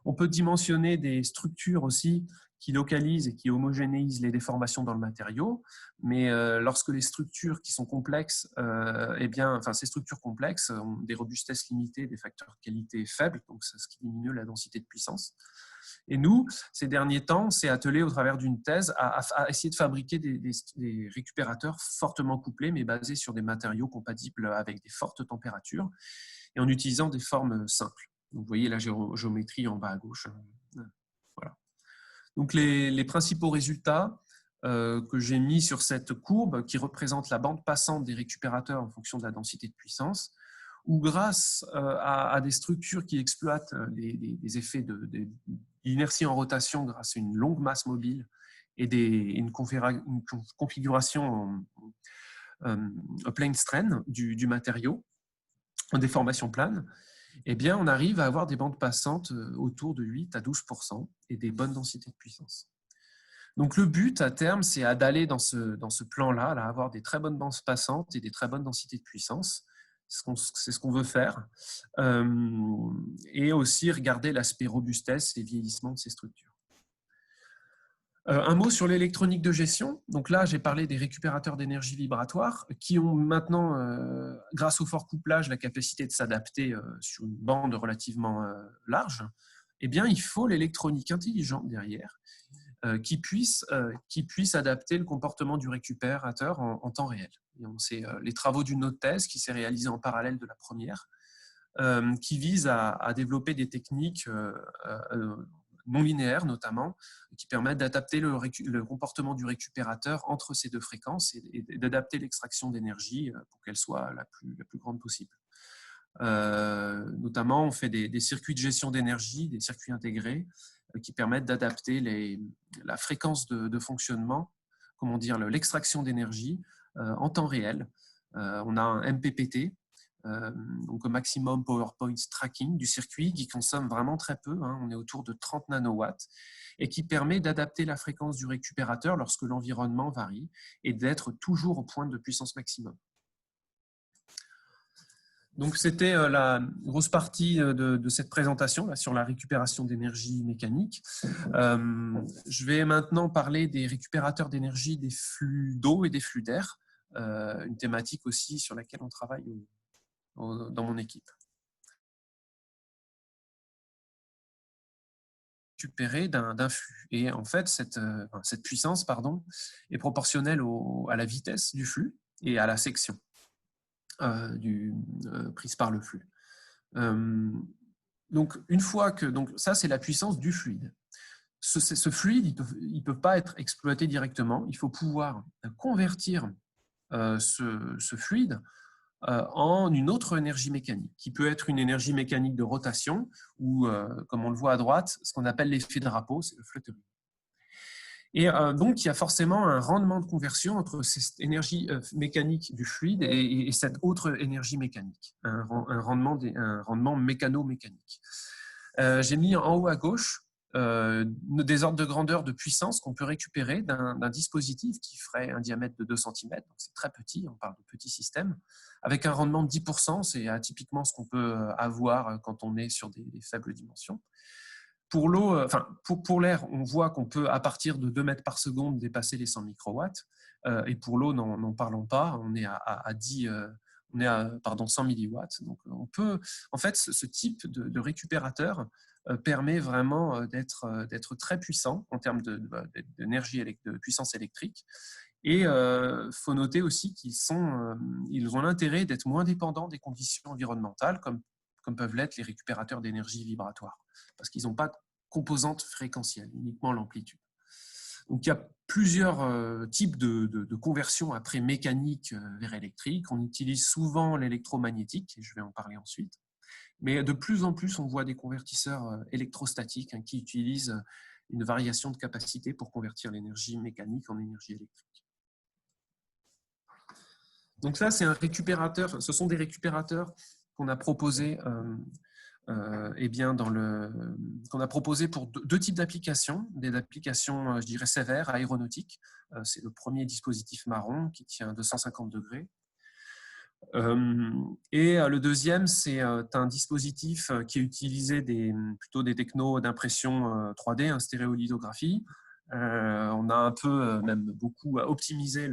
On peut dimensionner des structures aussi qui localisent et qui homogénéisent les déformations dans le matériau, mais lorsque les structures qui sont complexes, ces structures complexes ont des robustesses limitées, des facteurs de qualité faibles, donc c'est ce qui diminue la densité de puissance. Et nous, ces derniers temps, on s'est attelé au travers d'une thèse à essayer de fabriquer des récupérateurs fortement couplés, mais basés sur des matériaux compatibles avec des fortes températures et en utilisant des formes simples. Donc, vous voyez la géométrie en bas à gauche. Voilà. Donc, les principaux résultats que j'ai mis sur cette courbe qui représente la bande passante des récupérateurs en fonction de la densité de puissance, où grâce à des structures qui exploitent des effets d'inertie en rotation grâce à une longue masse mobile et une configuration en plane strain du matériau, en déformation plane, eh bien, on arrive à avoir des bandes passantes autour de 8 à 12% et des bonnes densités de puissance. Donc, le but, à terme, c'est d'aller dans ce plan-là, avoir des très bonnes bandes passantes et des très bonnes densités de puissance. C'est ce qu'on veut faire. Et aussi regarder l'aspect robustesse et vieillissement de ces structures. Un mot sur l'électronique de gestion. Donc là, j'ai parlé des récupérateurs d'énergie vibratoire qui ont maintenant, grâce au fort couplage, la capacité de s'adapter sur une bande relativement large. Eh bien, il faut l'électronique intelligente derrière qui puisse adapter le comportement du récupérateur en temps réel. C'est les travaux d'une autre thèse qui s'est réalisée en parallèle de la première, qui vise à développer des techniques non linéaires notamment, qui permettent d'adapter le comportement du récupérateur entre ces deux fréquences et d'adapter l'extraction d'énergie pour qu'elle soit la plus grande possible. Notamment, on fait des circuits de gestion d'énergie, des circuits intégrés, qui permettent d'adapter la fréquence de fonctionnement, l'extraction d'énergie en temps réel. On a un MPPT, donc un Maximum Power Points Tracking du circuit qui consomme vraiment très peu, on est autour de 30 nanowatts, et qui permet d'adapter la fréquence du récupérateur lorsque l'environnement varie et d'être toujours au point de puissance maximum. Donc, c'était la grosse partie de cette présentation là, sur la récupération d'énergie mécanique. Je vais maintenant parler des récupérateurs d'énergie des flux d'eau et des flux d'air, une thématique aussi sur laquelle on travaille dans mon équipe. Récupérer d'un flux. Et en fait, cette puissance est proportionnelle à la vitesse du flux et à la section prise par le flux. Donc, une fois que ça, c'est la puissance du fluide. Ce fluide, il ne peut pas être exploité directement. Il faut pouvoir convertir ce fluide en une autre énergie mécanique, qui peut être une énergie mécanique de rotation ou, comme on le voit à droite, ce qu'on appelle l'effet drapeau, c'est le fluttering. Et donc, il y a forcément un rendement de conversion entre cette énergie mécanique du fluide et cette autre énergie mécanique, un rendement mécano-mécanique. J'ai mis en haut à gauche des ordres de grandeur de puissance qu'on peut récupérer d'un dispositif qui ferait un diamètre de 2 cm, donc c'est très petit, on parle de petit système, avec un rendement de 10%, c'est atypiquement ce qu'on peut avoir quand on est sur des faibles dimensions. Pour l'eau, pour l'air, on voit qu'on peut, à partir de 2 mètres par seconde, dépasser les 100 microwatts. Et pour l'eau, n'en parlons pas, on est à 100 milliwatts. Donc, on peut, en fait, ce type de récupérateur permet vraiment d'être très puissant en termes d'énergie, de puissance électrique. Et il faut noter aussi qu'ils ont l'intérêt d'être moins dépendants des conditions environnementales, comme peuvent l'être les récupérateurs d'énergie vibratoire, parce qu'ils n'ont pas de composante fréquentielle, uniquement l'amplitude. Donc, il y a plusieurs types de conversion après mécanique vers électrique. On utilise souvent l'électromagnétique, et je vais en parler ensuite. Mais de plus en plus, on voit des convertisseurs électrostatiques qui utilisent une variation de capacité pour convertir l'énergie mécanique en énergie électrique. Donc ça, c'est un récupérateur. Ce sont des récupérateurs qu'on a proposés qu'on a proposé pour deux types d'applications, des applications, je dirais, sévères, aéronautiques. C'est le premier dispositif marron qui tient 250 degrés. Et le deuxième, c'est un dispositif qui a utilisé plutôt des technos d'impression 3D, stéréolithographie. On a un peu, même beaucoup, optimisé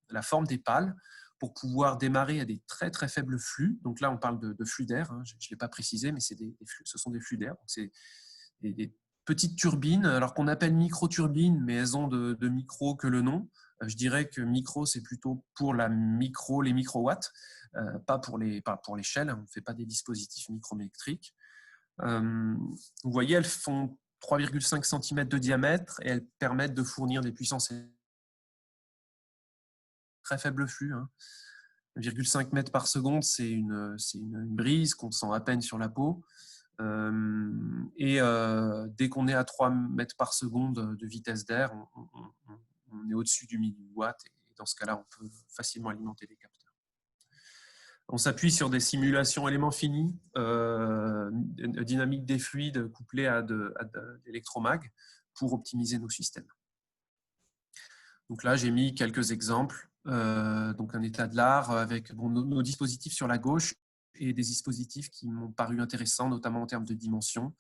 la forme des pales pour pouvoir démarrer à des très très faibles flux. Donc là, on parle de flux d'air, je ne l'ai pas précisé, mais ce sont des flux d'air. C'est des petites turbines, alors qu'on appelle micro-turbines, mais elles ont de micro que le nom. Je dirais que micro, c'est plutôt pour les microwatts, pas pour l'échelle. On ne fait pas des dispositifs micrométriques. Vous voyez, elles font 3,5 cm de diamètre et elles permettent de fournir des puissances très faible flux. 1,5 mètres par seconde, c'est une brise qu'on sent à peine sur la peau. Dès qu'on est à 3 mètres par seconde de vitesse d'air, on est au-dessus du milliwatt. Et dans ce cas-là, on peut facilement alimenter les capteurs. On s'appuie sur des simulations éléments finis, dynamique des fluides couplées à d'électromag pour optimiser nos systèmes. Donc là, j'ai mis quelques exemples. Donc un état de l'art avec nos dispositifs sur la gauche et des dispositifs qui m'ont paru intéressants, notamment en termes de dimension.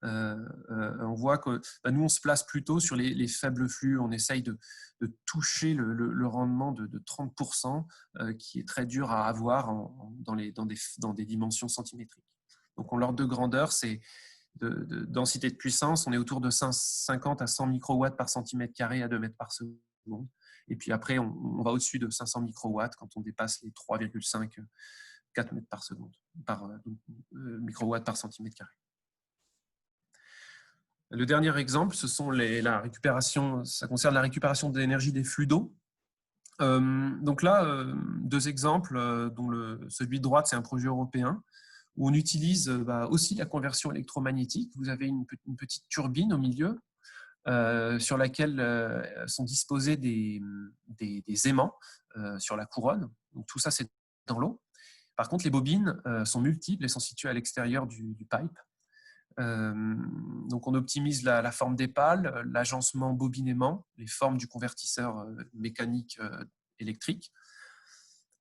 On voit que nous, on se place plutôt sur les faibles flux. On essaye de toucher le rendement de 30%, qui est très dur à avoir dans des dimensions centimétriques. Donc, en l'ordre de grandeur, c'est de densité de puissance, on est autour de 50 à 100 microwatts par centimètre carré à 2 mètres par seconde. Et puis après, on va au-dessus de 500 microwatts quand on dépasse les 3,5, 4 mètres par seconde, microwatts par centimètre carré. Le dernier exemple, ce sont ça concerne la récupération de l'énergie des flux d'eau. Donc là, deux exemples, dont celui de droite, c'est un projet européen, où on utilise aussi la conversion électromagnétique. Vous avez une petite turbine au milieu, sur laquelle sont disposés des aimants sur la couronne. Donc, tout ça, c'est dans l'eau. Par contre, les bobines sont multiples et sont situées à l'extérieur du pipe. Donc, on optimise la forme des pales, l'agencement bobine-aimant, les formes du convertisseur mécanique électrique.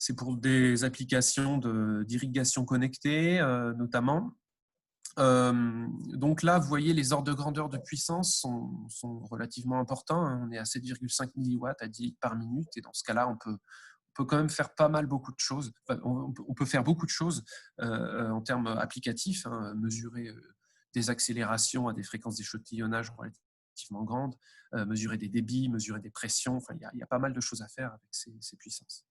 C'est pour des applications d'irrigation connectée, notamment. Donc là, vous voyez, les ordres de grandeur de puissance sont relativement importants. On est à 7,5 milliwatts à 10 litres par minute. Et dans ce cas-là, on peut quand même faire beaucoup de choses. Enfin, on peut faire beaucoup de choses en termes applicatifs, hein, mesurer des accélérations à des fréquences d'échantillonnage relativement grandes, mesurer des débits, mesurer des pressions. Enfin, il y a pas mal de choses à faire avec ces puissances.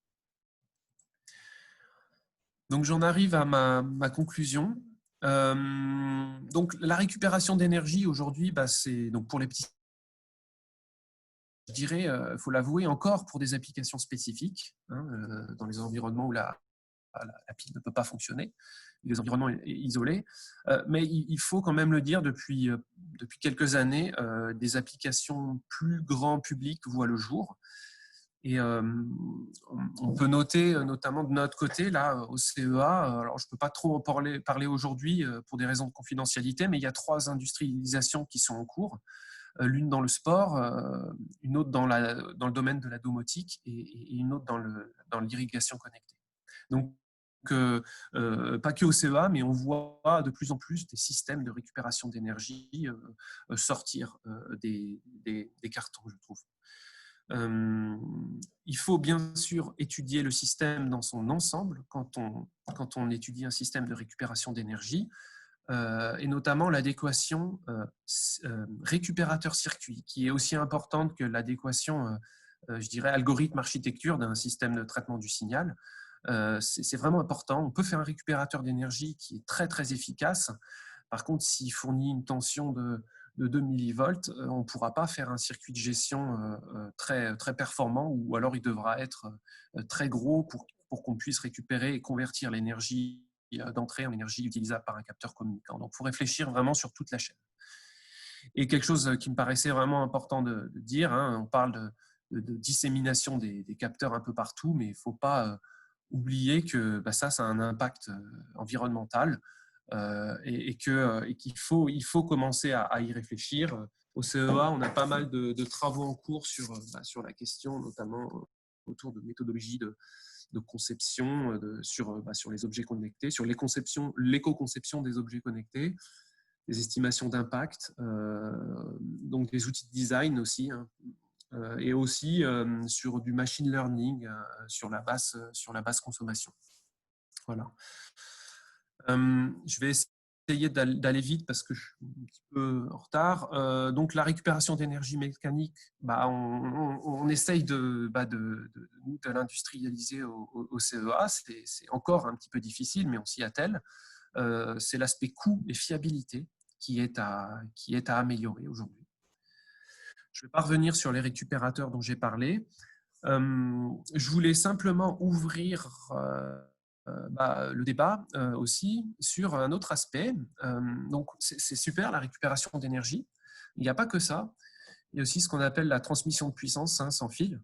Donc j'en arrive à ma conclusion. Donc la récupération d'énergie aujourd'hui, c'est donc pour les petits, je dirais, il faut l'avouer, encore pour des applications spécifiques, hein, dans les environnements où la pile ne peut pas fonctionner, les environnements isolés. Mais il faut quand même le dire, depuis quelques années, des applications plus grand public voient le jour. Et on peut noter, notamment de notre côté, là, au CEA, alors je ne peux pas trop en parler aujourd'hui pour des raisons de confidentialité, mais il y a 3 industrialisations qui sont en cours, l'une dans le sport, une autre dans le domaine de la domotique et une autre dans l'irrigation connectée. Donc, pas que au CEA, mais on voit de plus en plus des systèmes de récupération d'énergie sortir des cartons, je trouve. Il faut bien sûr étudier le système dans son ensemble quand on étudie un système de récupération d'énergie, et notamment l'adéquation récupérateur-circuit, qui est aussi importante que l'adéquation, je dirais, algorithme-architecture d'un système de traitement du signal. C'est vraiment important. On peut faire un récupérateur d'énergie qui est très très efficace. Par contre, s'il fournit une tension de 2 millivolts, on ne pourra pas faire un circuit de gestion très, très performant, ou alors il devra être très gros pour qu'on puisse récupérer et convertir l'énergie d'entrée en énergie utilisable par un capteur communicant. Donc, il faut réfléchir vraiment sur toute la chaîne. Et quelque chose qui me paraissait vraiment important de dire, hein, on parle de dissémination des capteurs un peu partout, mais il ne faut pas oublier que ça a un impact environnemental. Et qu'il faut commencer à y réfléchir. Au CEA, on a pas mal de travaux en cours sur la question, notamment autour de méthodologies de conception, sur les objets connectés, sur l'éco-conception des objets connectés, des estimations d'impact, donc des outils de design aussi, hein, et aussi sur du machine learning sur la basse consommation. Voilà. Je vais essayer d'aller vite parce que je suis un petit peu en retard. Donc, la récupération d'énergie mécanique, on essaye de l'industrialiser au CEA. C'est encore un petit peu difficile, mais on s'y attelle. C'est l'aspect coût et fiabilité qui est à améliorer aujourd'hui. Je ne vais pas revenir sur les récupérateurs dont j'ai parlé. Je voulais simplement ouvrir le débat aussi sur un autre aspect. Donc, c'est super la récupération d'énergie. Il n'y a pas que ça. Il y a aussi ce qu'on appelle la transmission de puissance sans fil,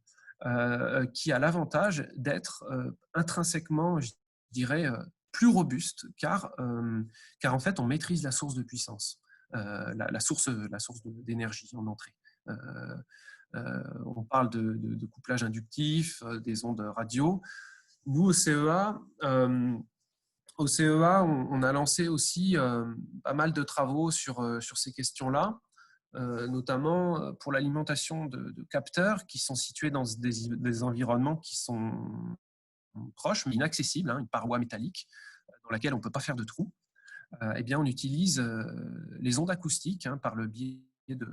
qui a l'avantage d'être intrinsèquement, je dirais, plus robuste, car en fait, on maîtrise la source de puissance, la source d'énergie en entrée. On parle de couplage inductif, des ondes radio. Nous, au CEA, on a lancé aussi pas mal de travaux sur ces questions-là, notamment pour l'alimentation de capteurs qui sont situés dans des environnements qui sont proches, mais inaccessibles, hein, une paroi métallique dans laquelle on ne peut pas faire de trou. Eh bien, on utilise les ondes acoustiques, hein, par le biais de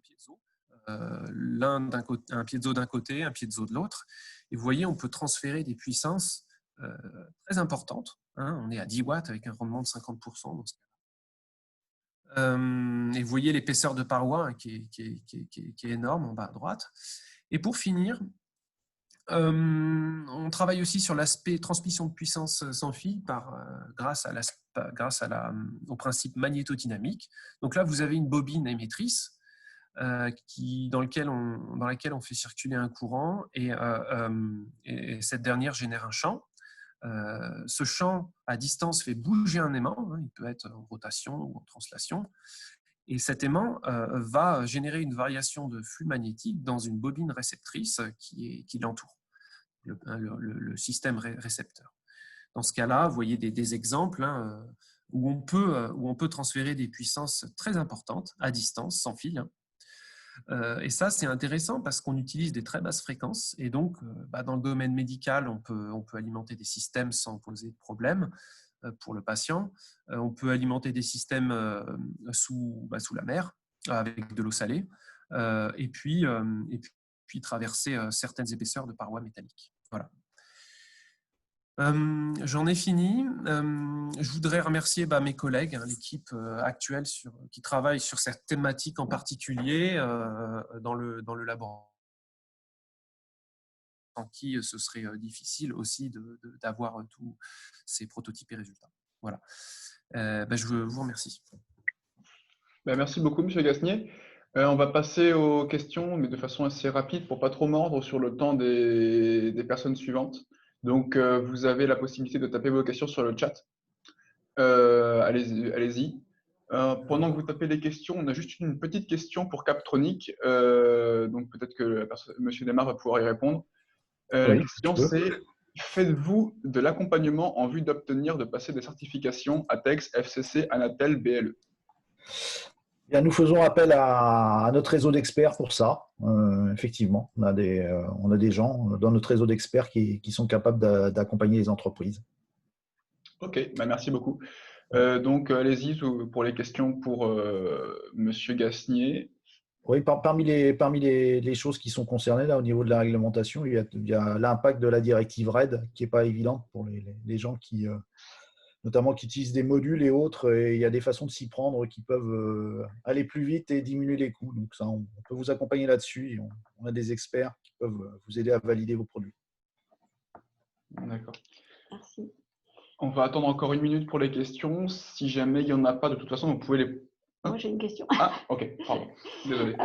piezo. Un piezo d'un côté, un piezo de l'autre. Et vous voyez, on peut transférer des puissances très importantes. Hein, on est à 10 watts avec un rendement de 50% dans ce cas-là. Et vous voyez l'épaisseur de paroi, hein, qui est énorme en bas à droite. Et pour finir, on travaille aussi sur l'aspect transmission de puissance sans fil grâce au principe magnétodynamique. Donc là, vous avez une bobine émettrice dans laquelle on fait circuler un courant et cette dernière génère un champ. Ce champ à distance fait bouger un aimant, hein, il peut être en rotation ou en translation, et cet aimant va générer une variation de flux magnétique dans une bobine réceptrice qui l'entoure. le système récepteur. Dans ce cas-là, vous voyez des exemples hein, où on peut transférer des puissances très importantes à distance, sans fil. Et ça, c'est intéressant parce qu'on utilise des très basses fréquences. Et donc, dans le domaine médical, on peut alimenter des systèmes sans poser de problème pour le patient. On peut alimenter des systèmes sous la mer avec de l'eau salée. Et puis traverser certaines épaisseurs de parois métalliques. Voilà. J'en ai fini. Je voudrais remercier mes collègues, hein, l'équipe actuelle qui travaille sur cette thématique en particulier dans le laboratoire, sans qui ce serait difficile aussi d'avoir tous ces prototypes et résultats. Voilà. Je vous remercie. Merci beaucoup, M. Gasnier. On va passer aux questions, mais de façon assez rapide pour ne pas trop mordre sur le temps des personnes suivantes. Donc, vous avez la possibilité de taper vos questions sur le chat. Allez-y. Pendant que vous tapez les questions, on a juste une petite question pour Captronic. Donc, peut-être que M. Desmar va pouvoir y répondre. La question, c'est faites-vous de l'accompagnement en vue de passer des certifications ATEX, FCC, Anatel, BLE? Bien, nous faisons appel à notre réseau d'experts pour ça. Effectivement, on a des gens dans notre réseau d'experts qui sont capables d'accompagner les entreprises. Ok, merci beaucoup. Donc, allez-y pour les questions pour M. Gasnier. Oui, parmi les choses qui sont concernées là, au niveau de la réglementation, il y a l'impact de la directive RED qui n'est pas évidente pour les gens qui, notamment qui utilisent des modules et autres. Et il y a des façons de s'y prendre qui peuvent aller plus vite et diminuer les coûts. Donc ça, on peut vous accompagner là-dessus. On a des experts qui peuvent vous aider à valider vos produits. D'accord. Merci. On va attendre encore 1 minute pour les questions. Si jamais il n'y en a pas, de toute façon, vous pouvez les… Moi, j'ai une question. Ah, ok, pardon. Désolé.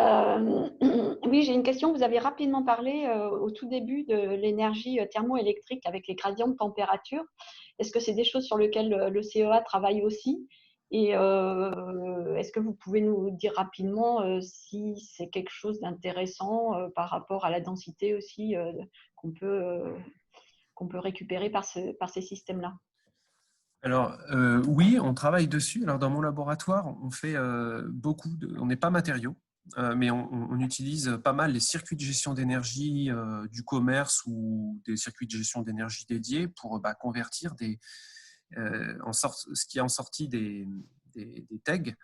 Oui, j'ai une question. Vous avez rapidement parlé au tout début de l'énergie thermoélectrique avec les gradients de température. Est-ce que c'est des choses sur lesquelles le CEA travaille aussi? Et est-ce que vous pouvez nous dire rapidement si c'est quelque chose d'intéressant par rapport à la densité aussi qu'on peut récupérer par ces systèmes-là? Alors, oui, on travaille dessus. Alors, dans mon laboratoire, on fait on n'est pas matériaux, mais on utilise pas mal les circuits de gestion d'énergie du commerce ou des circuits de gestion d'énergie dédiés pour convertir ce qui est en sortie des TEG.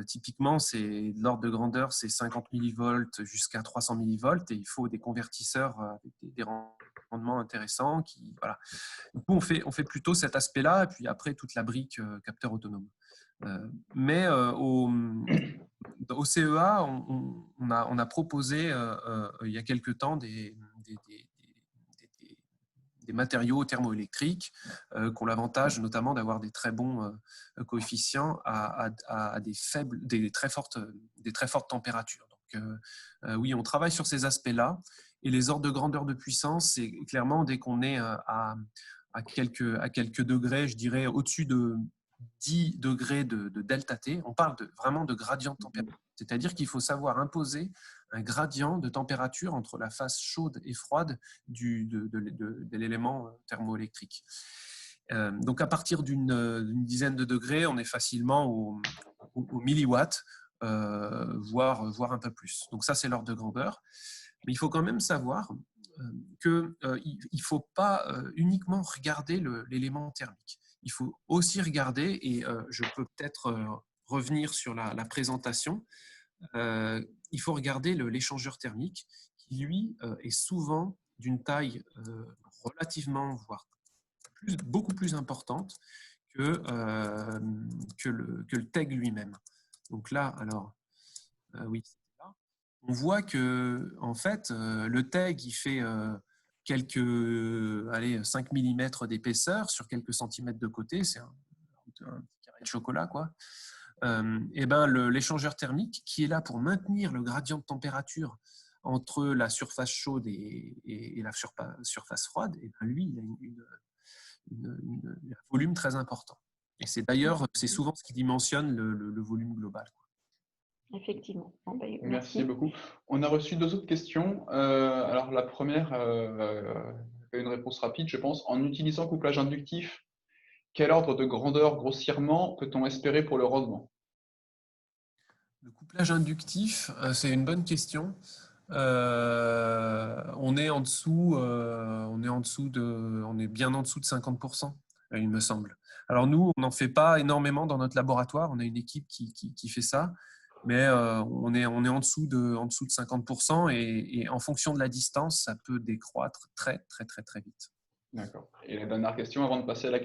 Typiquement, c'est de l'ordre de grandeur, c'est 50 millivolts jusqu'à 300 millivolts, et il faut des convertisseurs avec des rendements intéressants. Voilà. Du coup, on fait plutôt cet aspect-là, et puis après toute la brique capteur autonome. Mais au CEA, on a proposé il y a quelque temps des matériaux thermoélectriques qui ont l'avantage notamment d'avoir des très bons coefficients à des très fortes températures. Donc, oui, on travaille sur ces aspects-là. Et les ordres de grandeur de puissance, c'est clairement dès qu'on est à quelques degrés, je dirais au-dessus de 10 degrés de delta T, on parle vraiment de gradient de température. C'est-à-dire qu'il faut savoir imposer un gradient de température entre la phase chaude et froide de l'élément thermoélectrique. Donc, à partir d'une dizaine de degrés, on est facilement au milliwatt, voire un peu plus. Donc, ça, c'est l'ordre de grandeur. Mais il faut quand même savoir qu'il ne faut pas uniquement regarder l'élément thermique. Il faut aussi regarder, et je peux peut-être revenir sur la présentation, il faut regarder l'échangeur thermique qui, lui, est souvent d'une taille relativement, voire beaucoup plus importante que le TEG lui-même. Donc là, alors, oui, on voit que en fait, le TEG, il fait quelques 5 mm d'épaisseur sur quelques centimètres de côté. C'est un petit carré de chocolat, quoi. Et l'échangeur thermique, qui est là pour maintenir le gradient de température entre la surface chaude et la surface froide, et lui, il a un volume très important. Et c'est d'ailleurs, c'est souvent ce qui dimensionne le volume global. Effectivement. Bon, ben, Merci beaucoup. On a reçu 2 autres questions. Alors la première, une réponse rapide, je pense. En utilisant couplage inductif, quel ordre de grandeur grossièrement peut-on espérer pour le rendement? Le couplage inductif, c'est une bonne question. On est en dessous, on est bien en dessous de 50%, il me semble. Alors nous, on n'en fait pas énormément dans notre laboratoire. On a une équipe qui fait ça, mais on est en dessous de 50%, et en fonction de la distance, ça peut décroître très très très très vite. D'accord. Et la dernière question avant de passer à la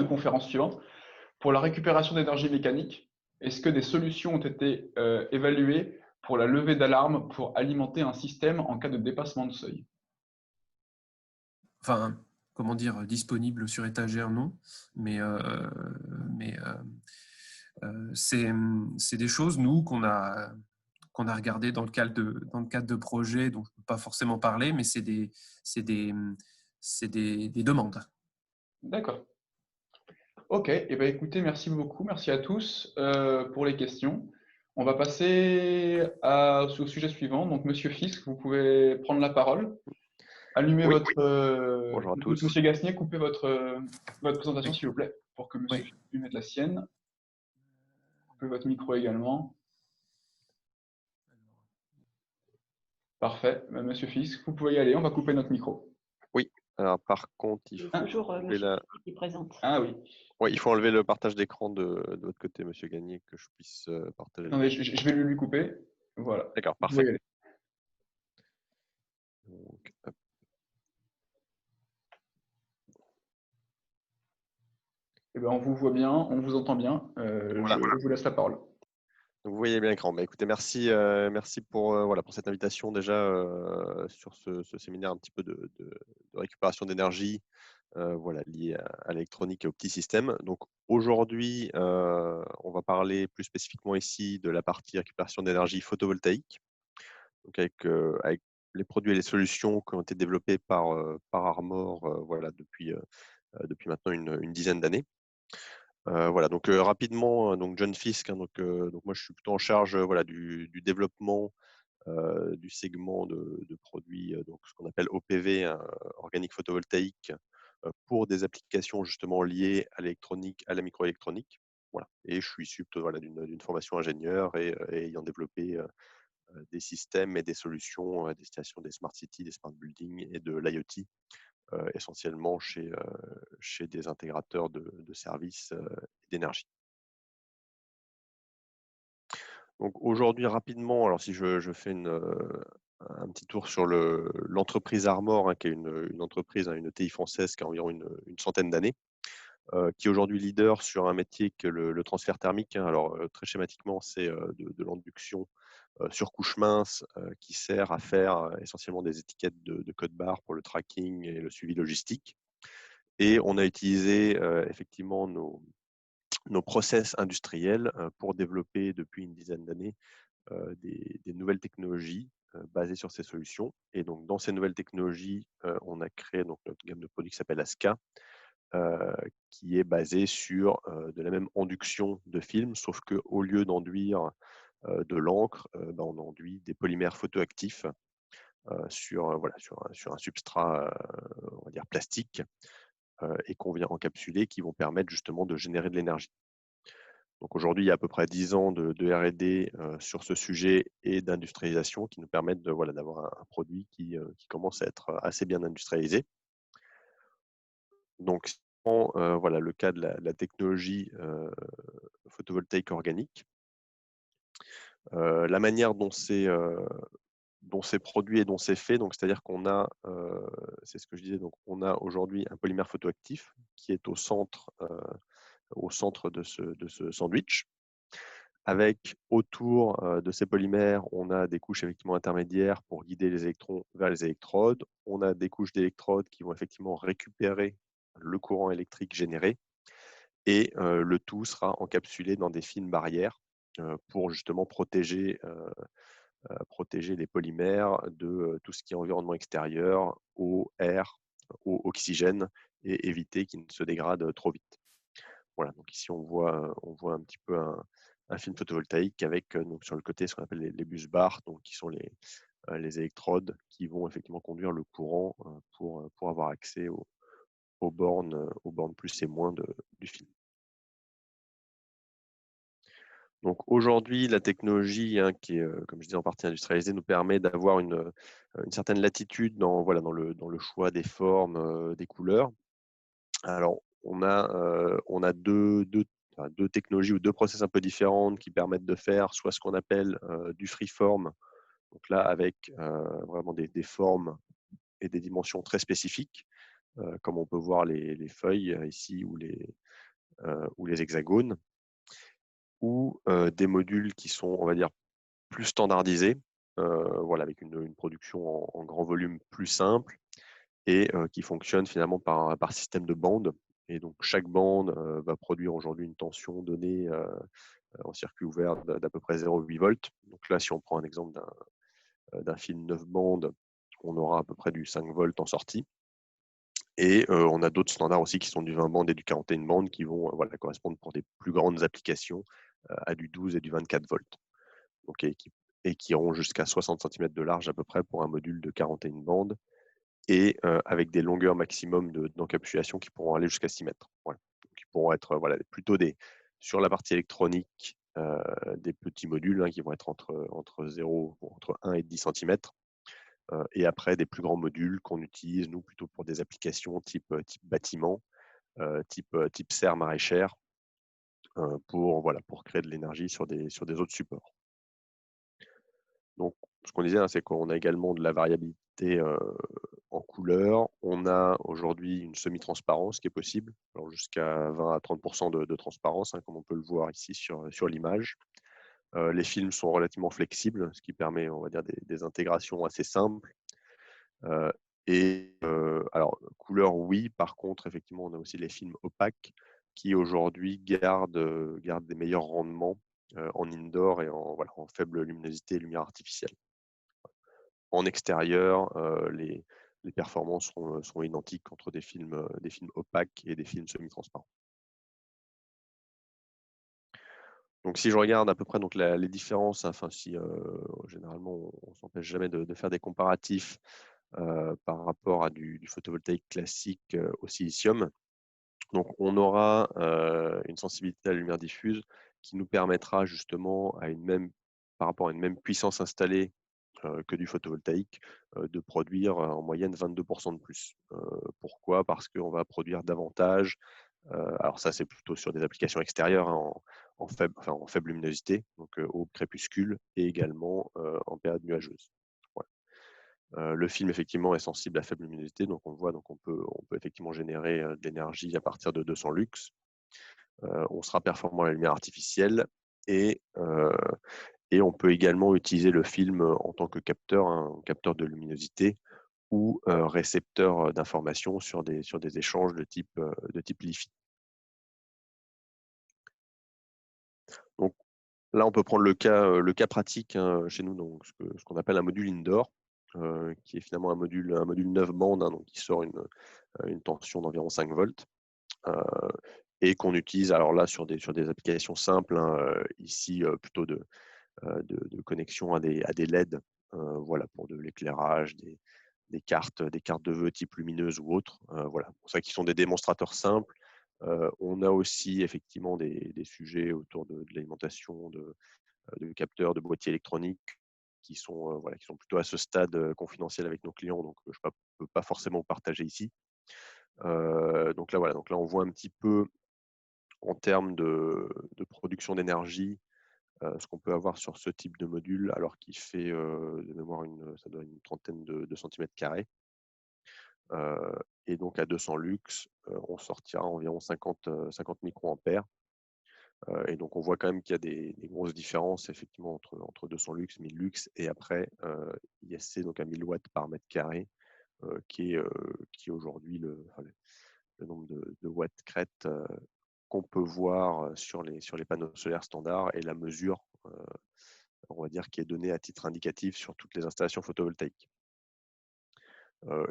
conférence suivante. Pour la récupération d'énergie mécanique, est-ce que des solutions ont été évaluées pour la levée d'alarme pour alimenter un système en cas de dépassement de seuil? Enfin, comment dire, disponible sur étagère, non, mais c'est des choses, nous, qu'on a regardé dans le cadre de projets dont je ne peux pas forcément parler, mais c'est des demandes. D'accord. Ok, et ben écoutez, merci beaucoup, merci à tous pour les questions. On va passer au sujet suivant. Donc, Monsieur Fisk, vous pouvez prendre la parole. Allumez Oui, votre. bonjour à tous. Monsieur Gasnier, coupez votre présentation, Oui. s'il vous plaît, pour que Monsieur Oui. Fisk puisse mettre la sienne. Coupez votre micro également. Parfait. Monsieur Fisk, vous pouvez y aller. On va couper notre micro. Oui, alors par contre, il faut Toujours enlever monsieur qui présente. Ah oui. ouais, il faut enlever le partage d'écran de votre côté, Monsieur Gagné, que je puisse partager. Attendez, je vais lui couper. Voilà. D'accord, Vous pouvez parfait. y aller. Donc, hop. Eh ben, on vous voit bien, on vous entend bien. Voilà. Je vous laisse la parole. Donc, vous voyez bien l'écran. Bah, écoutez, merci pour cette invitation déjà sur ce séminaire un petit peu de récupération d'énergie lié à l'électronique et aux petits systèmes. Donc aujourd'hui, on va parler plus spécifiquement ici de la partie récupération d'énergie photovoltaïque, donc avec les produits et les solutions qui ont été développés par Armor depuis maintenant une dizaine d'années. Donc rapidement, donc John Fisk, donc moi je suis plutôt en charge du développement du segment de produits, donc ce qu'on appelle OPV, organique photovoltaïque, pour des applications justement liées à l'électronique, à la microélectronique. Voilà. Et je suis issu plutôt d'une formation ingénieur et ayant développé des systèmes et des solutions à destination des smart cities, des smart buildings et de l'IoT, essentiellement chez des intégrateurs de services et d'énergie. Donc aujourd'hui, rapidement, alors si je fais un petit tour sur l'entreprise Armor, qui est une entreprise, une ETI française qui a environ une centaine d'années, qui est aujourd'hui leader sur un métier que le transfert thermique. Alors très schématiquement, c'est de l'induction sur couche mince qui sert à faire essentiellement des étiquettes de code barre pour le tracking et le suivi logistique. Et on a utilisé effectivement nos process industriels pour développer depuis une dizaine d'années des nouvelles technologies basées sur ces solutions. Et donc, dans ces nouvelles technologies, on a créé donc, notre gamme de produits qui s'appelle ASCA, qui est basée sur de la même induction de film, sauf qu'au lieu d'enduire de l'encre, on enduit des polymères photoactifs sur un substrat on va dire plastique et qu'on vient encapsuler, qui vont permettre justement de générer de l'énergie. Donc aujourd'hui, il y a à peu près 10 ans de R&D sur ce sujet et d'industrialisation qui nous permettent d'avoir un produit qui commence à être assez bien industrialisé. Donc, le cas de la technologie photovoltaïque organique, la manière dont c'est produit et dont c'est fait, donc c'est-à-dire qu'on a, c'est ce que je disais, donc on a aujourd'hui un polymère photoactif qui est au centre de ce sandwich. Avec autour de ces polymères, on a des couches effectivement intermédiaires pour guider les électrons vers les électrodes. On a des couches d'électrodes qui vont effectivement récupérer le courant électrique généré. Et le tout sera encapsulé dans des fines barrières pour justement protéger les polymères de tout ce qui est environnement extérieur, eau, air, eau, oxygène, et éviter qu'ils ne se dégradent trop vite. Voilà, donc ici on voit un petit peu un film photovoltaïque avec donc sur le côté ce qu'on appelle les bus bars, donc qui sont les électrodes qui vont effectivement conduire le courant pour avoir accès aux bornes plus et moins du film. Donc aujourd'hui, la technologie qui est, comme je disais, en partie industrialisée, nous permet d'avoir une certaine latitude dans le choix des formes, des couleurs. Alors, on a deux technologies ou deux process un peu différentes qui permettent de faire soit ce qu'on appelle du freeform, donc là avec vraiment des formes et des dimensions très spécifiques, comme on peut voir les feuilles ici ou les hexagones, ou des modules qui sont, on va dire, plus standardisés, avec une production en grand volume plus simple et qui fonctionne finalement par système de bandes. Et donc, chaque bande va produire aujourd'hui une tension donnée en circuit ouvert d'à peu près 0,8 volts. Donc là, si on prend un exemple d'un fil 9 bandes, on aura à peu près du 5 volts en sortie. Et on a d'autres standards aussi qui sont du 20 bandes et du 41 bandes qui vont correspondre pour des plus grandes applications à du 12 et du 24 volts. Donc, et qui iront jusqu'à 60 cm de large à peu près pour un module de 41 bandes et avec des longueurs maximum d'encapsulation qui pourront aller jusqu'à 6 mètres. Voilà. Donc, ils pourront être plutôt sur la partie électronique, des petits modules qui vont être entre 1 et 10 cm. Et après, des plus grands modules qu'on utilise, nous, plutôt pour des applications type bâtiment, type serre maraîchère, pour créer de l'énergie sur des autres supports. Donc, ce qu'on disait, c'est qu'on a également de la variabilité en couleur. On a aujourd'hui une semi-transparence qui est possible, jusqu'à 20 à 30% de transparence, comme on peut le voir ici sur l'image. Les films sont relativement flexibles, ce qui permet, on va dire, des intégrations assez simples. Alors, couleur, oui. Par contre, effectivement, on a aussi les films opaques qui aujourd'hui gardent des meilleurs rendements en indoor et en faible luminosité et lumière artificielle. En extérieur, les performances sont identiques entre des films opaques et des films semi-transparents. Donc, si je regarde à peu près les différences, généralement, on ne s'empêche jamais de faire des comparatifs par rapport à du photovoltaïque classique au silicium. Donc, on aura une sensibilité à la lumière diffuse qui nous permettra justement, par rapport à une même puissance installée que du photovoltaïque, de produire en moyenne 22% de plus. Pourquoi? Parce qu'on va produire davantage. Alors ça, c'est plutôt sur des applications extérieures en faible luminosité, donc au crépuscule et également en période nuageuse. Le film, effectivement, est sensible à faible luminosité, donc on voit, on peut effectivement générer de l'énergie à partir de 200 lux. On sera performant à la lumière artificielle et on peut également utiliser le film en tant que capteur, un capteur de luminosité ou récepteur d'informations sur des échanges de type LiFi. Donc là, on peut prendre le cas pratique chez nous, donc ce qu'on appelle un module indoor, qui est finalement un module 9 bandes, donc qui sort une tension d'environ 5 volts. Et qu'on utilise alors là sur des applications simples, ici plutôt de connexion à des LED, pour de l'éclairage, des cartes de vœux type lumineuse ou autres. Pour ça qui sont des démonstrateurs simples. On a aussi effectivement des sujets autour de l'alimentation, de capteurs, de boîtiers électroniques qui sont plutôt à ce stade confidentiel avec nos clients, donc je ne peux pas forcément partager ici. Donc là, on voit un petit peu en termes de production d'énergie ce qu'on peut avoir sur ce type de module, alors qu'il fait de mémoire ça doit être une trentaine de centimètres carrés. Et donc à 200 lux, on sortira environ 50 microampères. Et donc on voit quand même qu'il y a des grosses différences effectivement entre 200 lux, 1000 lux et après ISC, donc à 1000 watts par mètre carré, qui est aujourd'hui le nombre de watts crête qu'on peut voir sur les panneaux solaires standards et la mesure, on va dire, qui est donnée à titre indicatif sur toutes les installations photovoltaïques.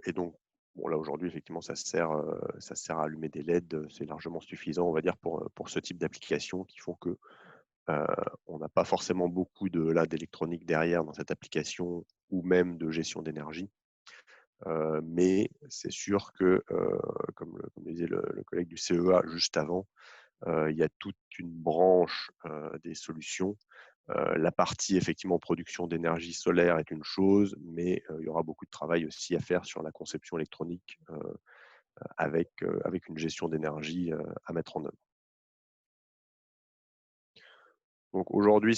Et donc, là aujourd'hui, effectivement, ça sert à allumer des LED, c'est largement suffisant, on va dire, pour ce type d'application qui font que on n'a pas forcément beaucoup d'électronique derrière dans cette application ou même de gestion d'énergie. Mais c'est sûr que, comme disait le collègue du CEA juste avant, il y a toute une branche des solutions. La partie effectivement production d'énergie solaire est une chose, mais il y aura beaucoup de travail aussi à faire sur la conception électronique avec une gestion d'énergie à mettre en œuvre. Donc aujourd'hui,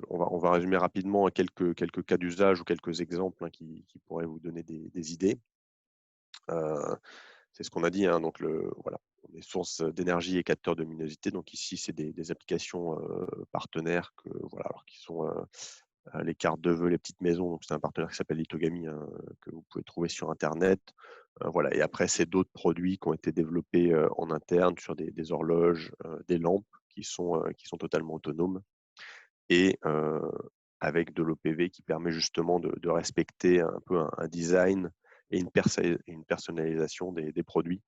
on va résumer rapidement quelques cas d'usage ou quelques exemples qui pourraient vous donner des idées. C'est ce qu'on a dit, hein, donc voilà, les sources d'énergie et capteurs de luminosité. Donc ici, c'est des applications partenaires qui sont les cartes de vœux, les petites maisons. Donc c'est un partenaire qui s'appelle Litogami, hein, que vous pouvez trouver sur Internet. Voilà. Et après, c'est d'autres produits qui ont été développés en interne sur des horloges, des lampes qui sont totalement autonomes et avec de l'OPV qui permet justement de respecter un peu un design et une personnalisation des produits,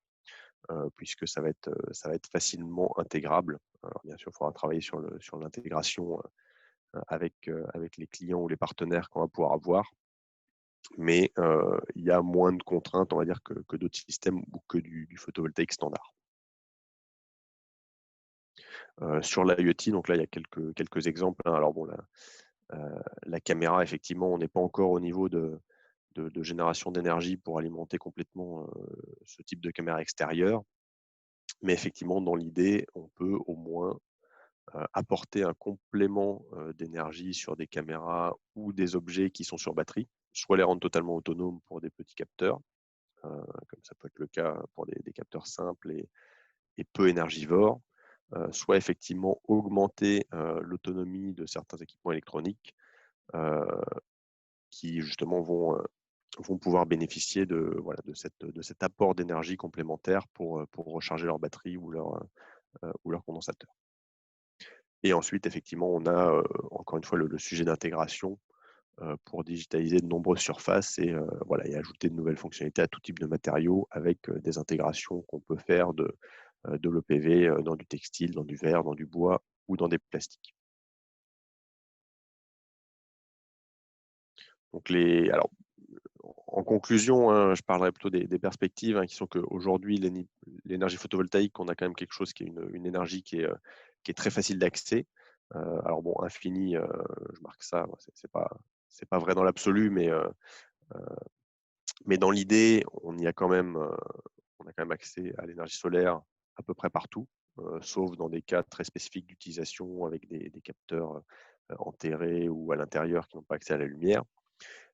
puisque ça va être facilement intégrable. Alors bien sûr, il faudra travailler sur l'intégration avec les clients ou les partenaires qu'on va pouvoir avoir, mais il y a moins de contraintes, on va dire, que d'autres systèmes ou que du photovoltaïque standard. Sur l'IoT, donc là, il y a quelques exemples, hein. Alors bon, la caméra, effectivement, on n'est pas encore au niveau de génération d'énergie pour alimenter complètement ce type de caméra extérieure. Mais effectivement, dans l'idée, on peut au moins apporter un complément d'énergie sur des caméras ou des objets qui sont sur batterie, soit les rendre totalement autonomes pour des petits capteurs, comme ça peut être le cas pour des capteurs simples et peu énergivores, soit effectivement augmenter l'autonomie de certains équipements électroniques qui justement vont pouvoir bénéficier de cet apport d'énergie complémentaire pour recharger leur batterie ou leur condensateur. Et ensuite, effectivement, on a encore une fois le sujet d'intégration pour digitaliser de nombreuses surfaces et ajouter de nouvelles fonctionnalités à tout type de matériaux avec des intégrations qu'on peut faire de l'EPV dans du textile, dans du verre, dans du bois ou dans des plastiques. Donc en conclusion, hein, je parlerai plutôt des perspectives, hein, qui sont qu'aujourd'hui, l'énergie photovoltaïque, on a quand même quelque chose qui est une énergie qui est très facile d'accès. Alors bon, infini, je marque ça, c'est pas vrai dans l'absolu, mais dans l'idée, on a quand même accès à l'énergie solaire à peu près partout, sauf dans des cas très spécifiques d'utilisation avec des capteurs enterrés ou à l'intérieur qui n'ont pas accès à la lumière.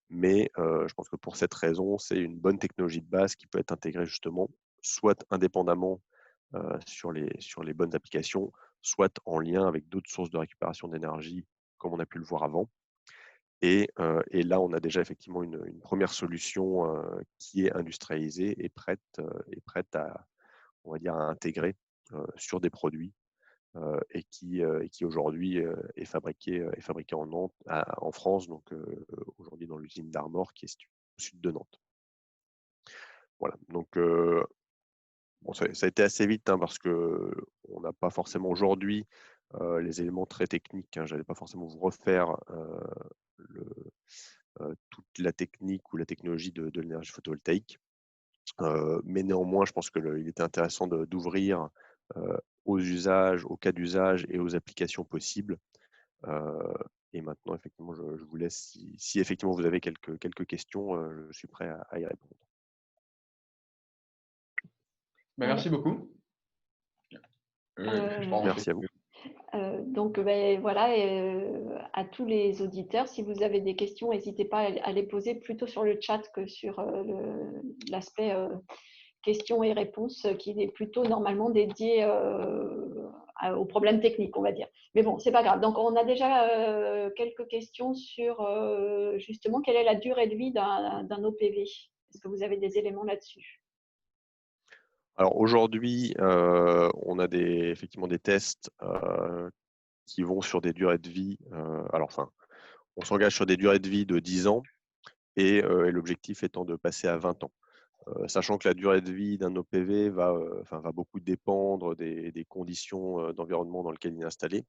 Mais je pense que pour cette raison, c'est une bonne technologie de base qui peut être intégrée justement, soit indépendamment sur les bonnes applications, soit en lien avec d'autres sources de récupération d'énergie, comme on a pu le voir avant. Et là, on a déjà effectivement une première solution qui est industrialisée et prête à, on va dire, à intégrer sur des produits et qui aujourd'hui est fabriqué en France, donc aujourd'hui dans l'usine d'Armor qui est située au sud de Nantes. Voilà, donc ça a été assez vite, hein, parce qu'on n'a pas forcément aujourd'hui les éléments très techniques, hein. Je n'allais pas forcément vous refaire toute la technique ou la technologie de l'énergie photovoltaïque. Mais néanmoins, je pense qu'il était intéressant d'ouvrir aux usages, aux cas d'usage et aux applications possibles. Et maintenant, effectivement, je vous laisse, si effectivement vous avez quelques questions, je suis prêt à y répondre. Merci beaucoup. Merci à vous. Donc voilà, à tous les auditeurs, si vous avez des questions, n'hésitez pas à les poser plutôt sur le chat que sur l'aspect questions et réponses qui est plutôt normalement dédié aux problèmes techniques, on va dire. Mais bon, c'est pas grave. Donc on a déjà quelques questions sur justement quelle est la durée de vie d'un OPV. Est-ce que vous avez des éléments là-dessus? Alors aujourd'hui, on a effectivement des tests qui vont sur des durées de vie. On s'engage sur des durées de vie de 10 ans et l'objectif étant de passer à 20 ans. Sachant que la durée de vie d'un OPV va beaucoup dépendre des conditions d'environnement dans lesquelles il est installé.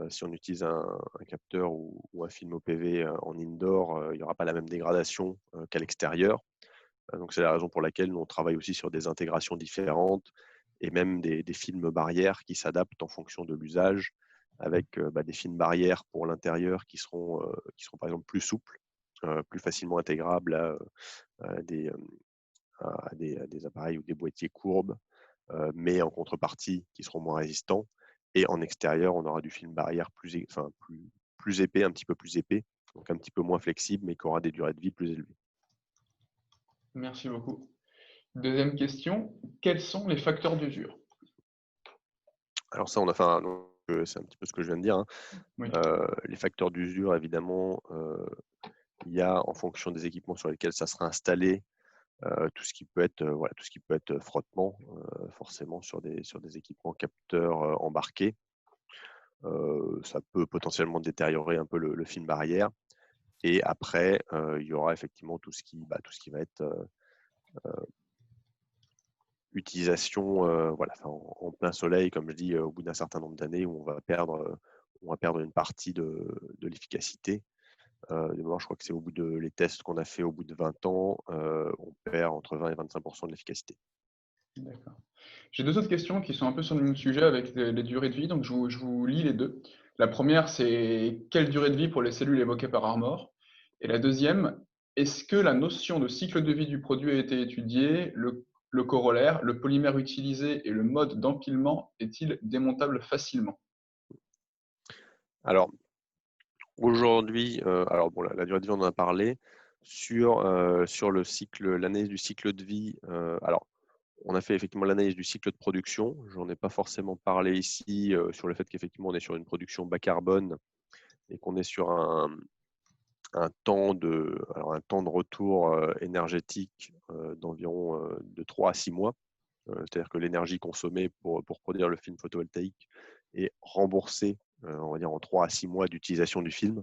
Si on utilise un capteur ou un film OPV en indoor, il n'y aura pas la même dégradation qu'à l'extérieur. Donc c'est la raison pour laquelle nous on travaille aussi sur des intégrations différentes et même des films barrières qui s'adaptent en fonction de l'usage, avec des films barrières pour l'intérieur qui seront par exemple plus souples, plus facilement intégrables à des appareils ou des boîtiers courbes, mais en contrepartie qui seront moins résistants. Et en extérieur, on aura du film barrière plus épais, un petit peu plus épais, donc un petit peu moins flexible, mais qui aura des durées de vie plus élevées. Merci beaucoup. Deuxième question, quels sont les facteurs d'usure? Alors ça, c'est un petit peu ce que je viens de dire, hein. Oui. Les facteurs d'usure, évidemment, il y a en fonction des équipements sur lesquels ça sera installé, tout ce qui peut être frottement, forcément sur des équipements capteurs embarqués. Ça peut potentiellement détériorer un peu le film barrière. Et après, il y aura effectivement tout ce qui va être utilisation en plein soleil, comme je dis, au bout d'un certain nombre d'années, où on va perdre une partie de l'efficacité. De mémoire, je crois que c'est les tests qu'on a fait au bout de 20 ans, on perd entre 20 et 25% de l'efficacité. D'accord. J'ai deux autres questions qui sont un peu sur le même sujet avec les durées de vie, donc je vous lis les deux. La première, c'est quelle durée de vie pour les cellules évoquées par Armor? Et la deuxième, est-ce que la notion de cycle de vie du produit a été étudiée, le corollaire, le polymère utilisé et le mode d'empilement est-il démontable facilement? Alors, aujourd'hui, la durée de vie, on en a parlé. Sur l'analyse du cycle de vie, on a fait effectivement l'analyse du cycle de production. Je n'en ai pas forcément parlé ici sur le fait qu'effectivement on est sur une production bas carbone et qu'on est sur un temps de retour énergétique d'environ de 3 à 6 mois. C'est-à-dire que l'énergie consommée pour produire le film photovoltaïque est remboursée, on va dire, en 3 à 6 mois d'utilisation du film.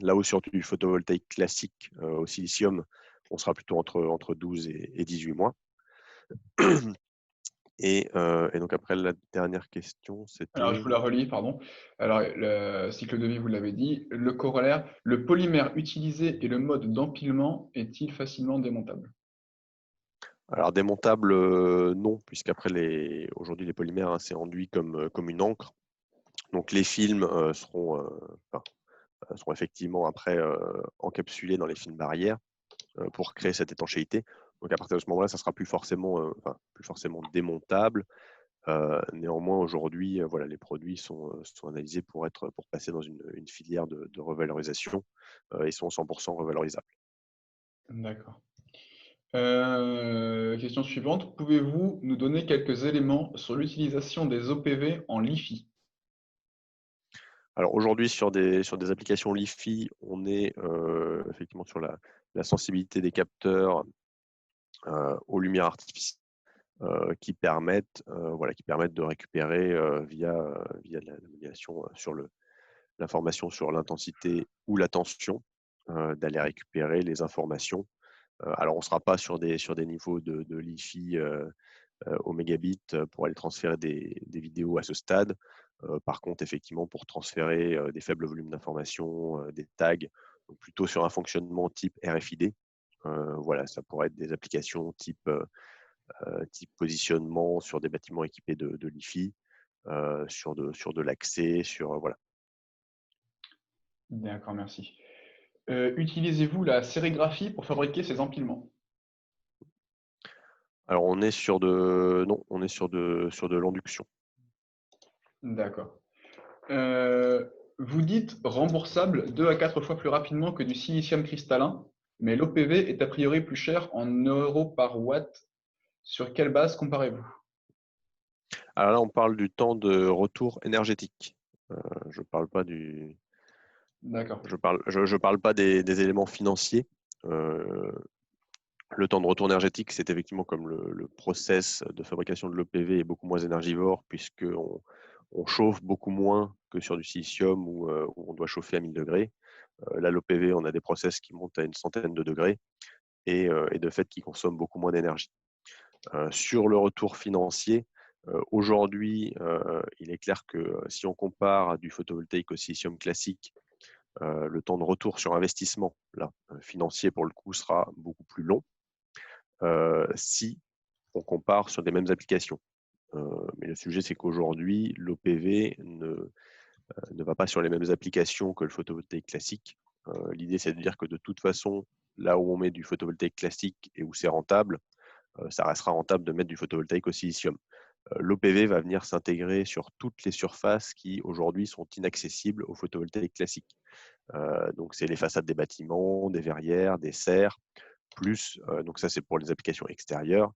Là où sur du photovoltaïque classique au silicium, on sera plutôt entre 12 et 18 mois. Et donc après, la dernière question, c'était… Alors, je vous la relis, pardon. Alors, le cycle de vie, vous l'avez dit. Le corollaire, le polymère utilisé et le mode d'empilement est-il facilement démontable? Alors démontable, non, puisqu'après aujourd'hui les polymères, hein, c'est enduit comme une encre. Donc les films seront effectivement après encapsulés dans les films barrières pour créer cette étanchéité. Donc à partir de ce moment-là, ça sera plus forcément démontable. Néanmoins, aujourd'hui, les produits sont analysés pour passer dans une filière de revalorisation et sont 100% revalorisables. D'accord. Question suivante. Pouvez-vous nous donner quelques éléments sur l'utilisation des OPV en LiFi? Alors aujourd'hui, sur des applications LiFi, on est effectivement sur la sensibilité des capteurs aux lumières artificielles qui permettent de récupérer via la modulation sur l'information sur l'intensité ou la tension, d'aller récupérer les informations. Alors on ne sera pas sur des niveaux de LiFi au mégabit pour aller transférer des vidéos à ce stade. Par contre, effectivement, pour transférer des faibles volumes d'informations, des tags, donc plutôt sur un fonctionnement type RFID. Ça pourrait être des applications type positionnement sur des bâtiments équipés de LiFi, sur de l'accès, voilà. D'accord, merci. Utilisez-vous la sérigraphie pour fabriquer ces empilements? Alors on est sur de l'induction. D'accord. Vous dites remboursable 2 à 4 fois plus rapidement que du silicium cristallin, mais l'OPV est a priori plus cher en euros par watt. Sur quelle base comparez-vous? Alors là, on parle du temps de retour énergétique. Je parle pas D'accord. je parle pas des éléments financiers. Le temps de retour énergétique, c'est effectivement comme le process de fabrication de l'OPV est beaucoup moins énergivore puisqu'on chauffe beaucoup moins que sur du silicium où on doit chauffer à 1000 degrés. Là, l'OPV, on a des process qui montent à une centaine de degrés. et de fait qui consomment beaucoup moins d'énergie. Sur le retour financier, aujourd'hui, il est clair que si on compare à du photovoltaïque au silicium classique, le temps de retour sur investissement financier, pour le coup, sera beaucoup plus long si on compare sur des mêmes applications. Mais le sujet, c'est qu'aujourd'hui, l'OPV ne va pas sur les mêmes applications que le photovoltaïque classique. L'idée, c'est de dire que de toute façon, là où on met du photovoltaïque classique et où c'est rentable, ça restera rentable de mettre du photovoltaïque au silicium. L'OPV va venir s'intégrer sur toutes les surfaces qui aujourd'hui sont inaccessibles au photovoltaïque classique. Donc c'est les façades des bâtiments, des verrières, des serres, plus, donc ça c'est pour les applications extérieures.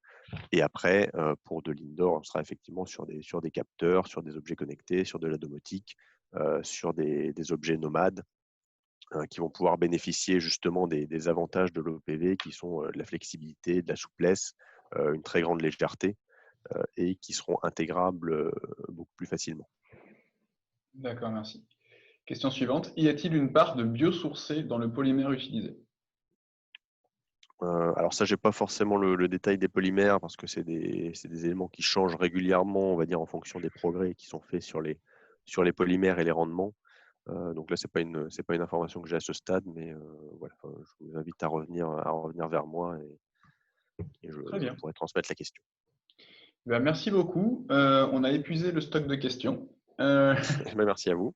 Et après, pour de l'indoor, on sera effectivement sur des capteurs, sur des objets connectés, sur de la domotique, sur des objets nomades qui vont pouvoir bénéficier justement des avantages de l'OPV qui sont de la flexibilité, de la souplesse, une très grande légèreté et qui seront intégrables beaucoup plus facilement. D'accord, merci. Question suivante. Y a-t-il une part de biosourcé dans le polymère utilisé? Alors ça, je n'ai pas forcément le détail des polymères parce que c'est des éléments qui changent régulièrement, on va dire, en fonction des progrès qui sont faits sur les polymères et les rendements. Donc là, ce n'est pas une information que j'ai à ce stade, mais voilà, je vous invite à revenir vers moi et je pourrai transmettre la question. Ben, merci beaucoup. On a épuisé le stock de questions. Merci à vous.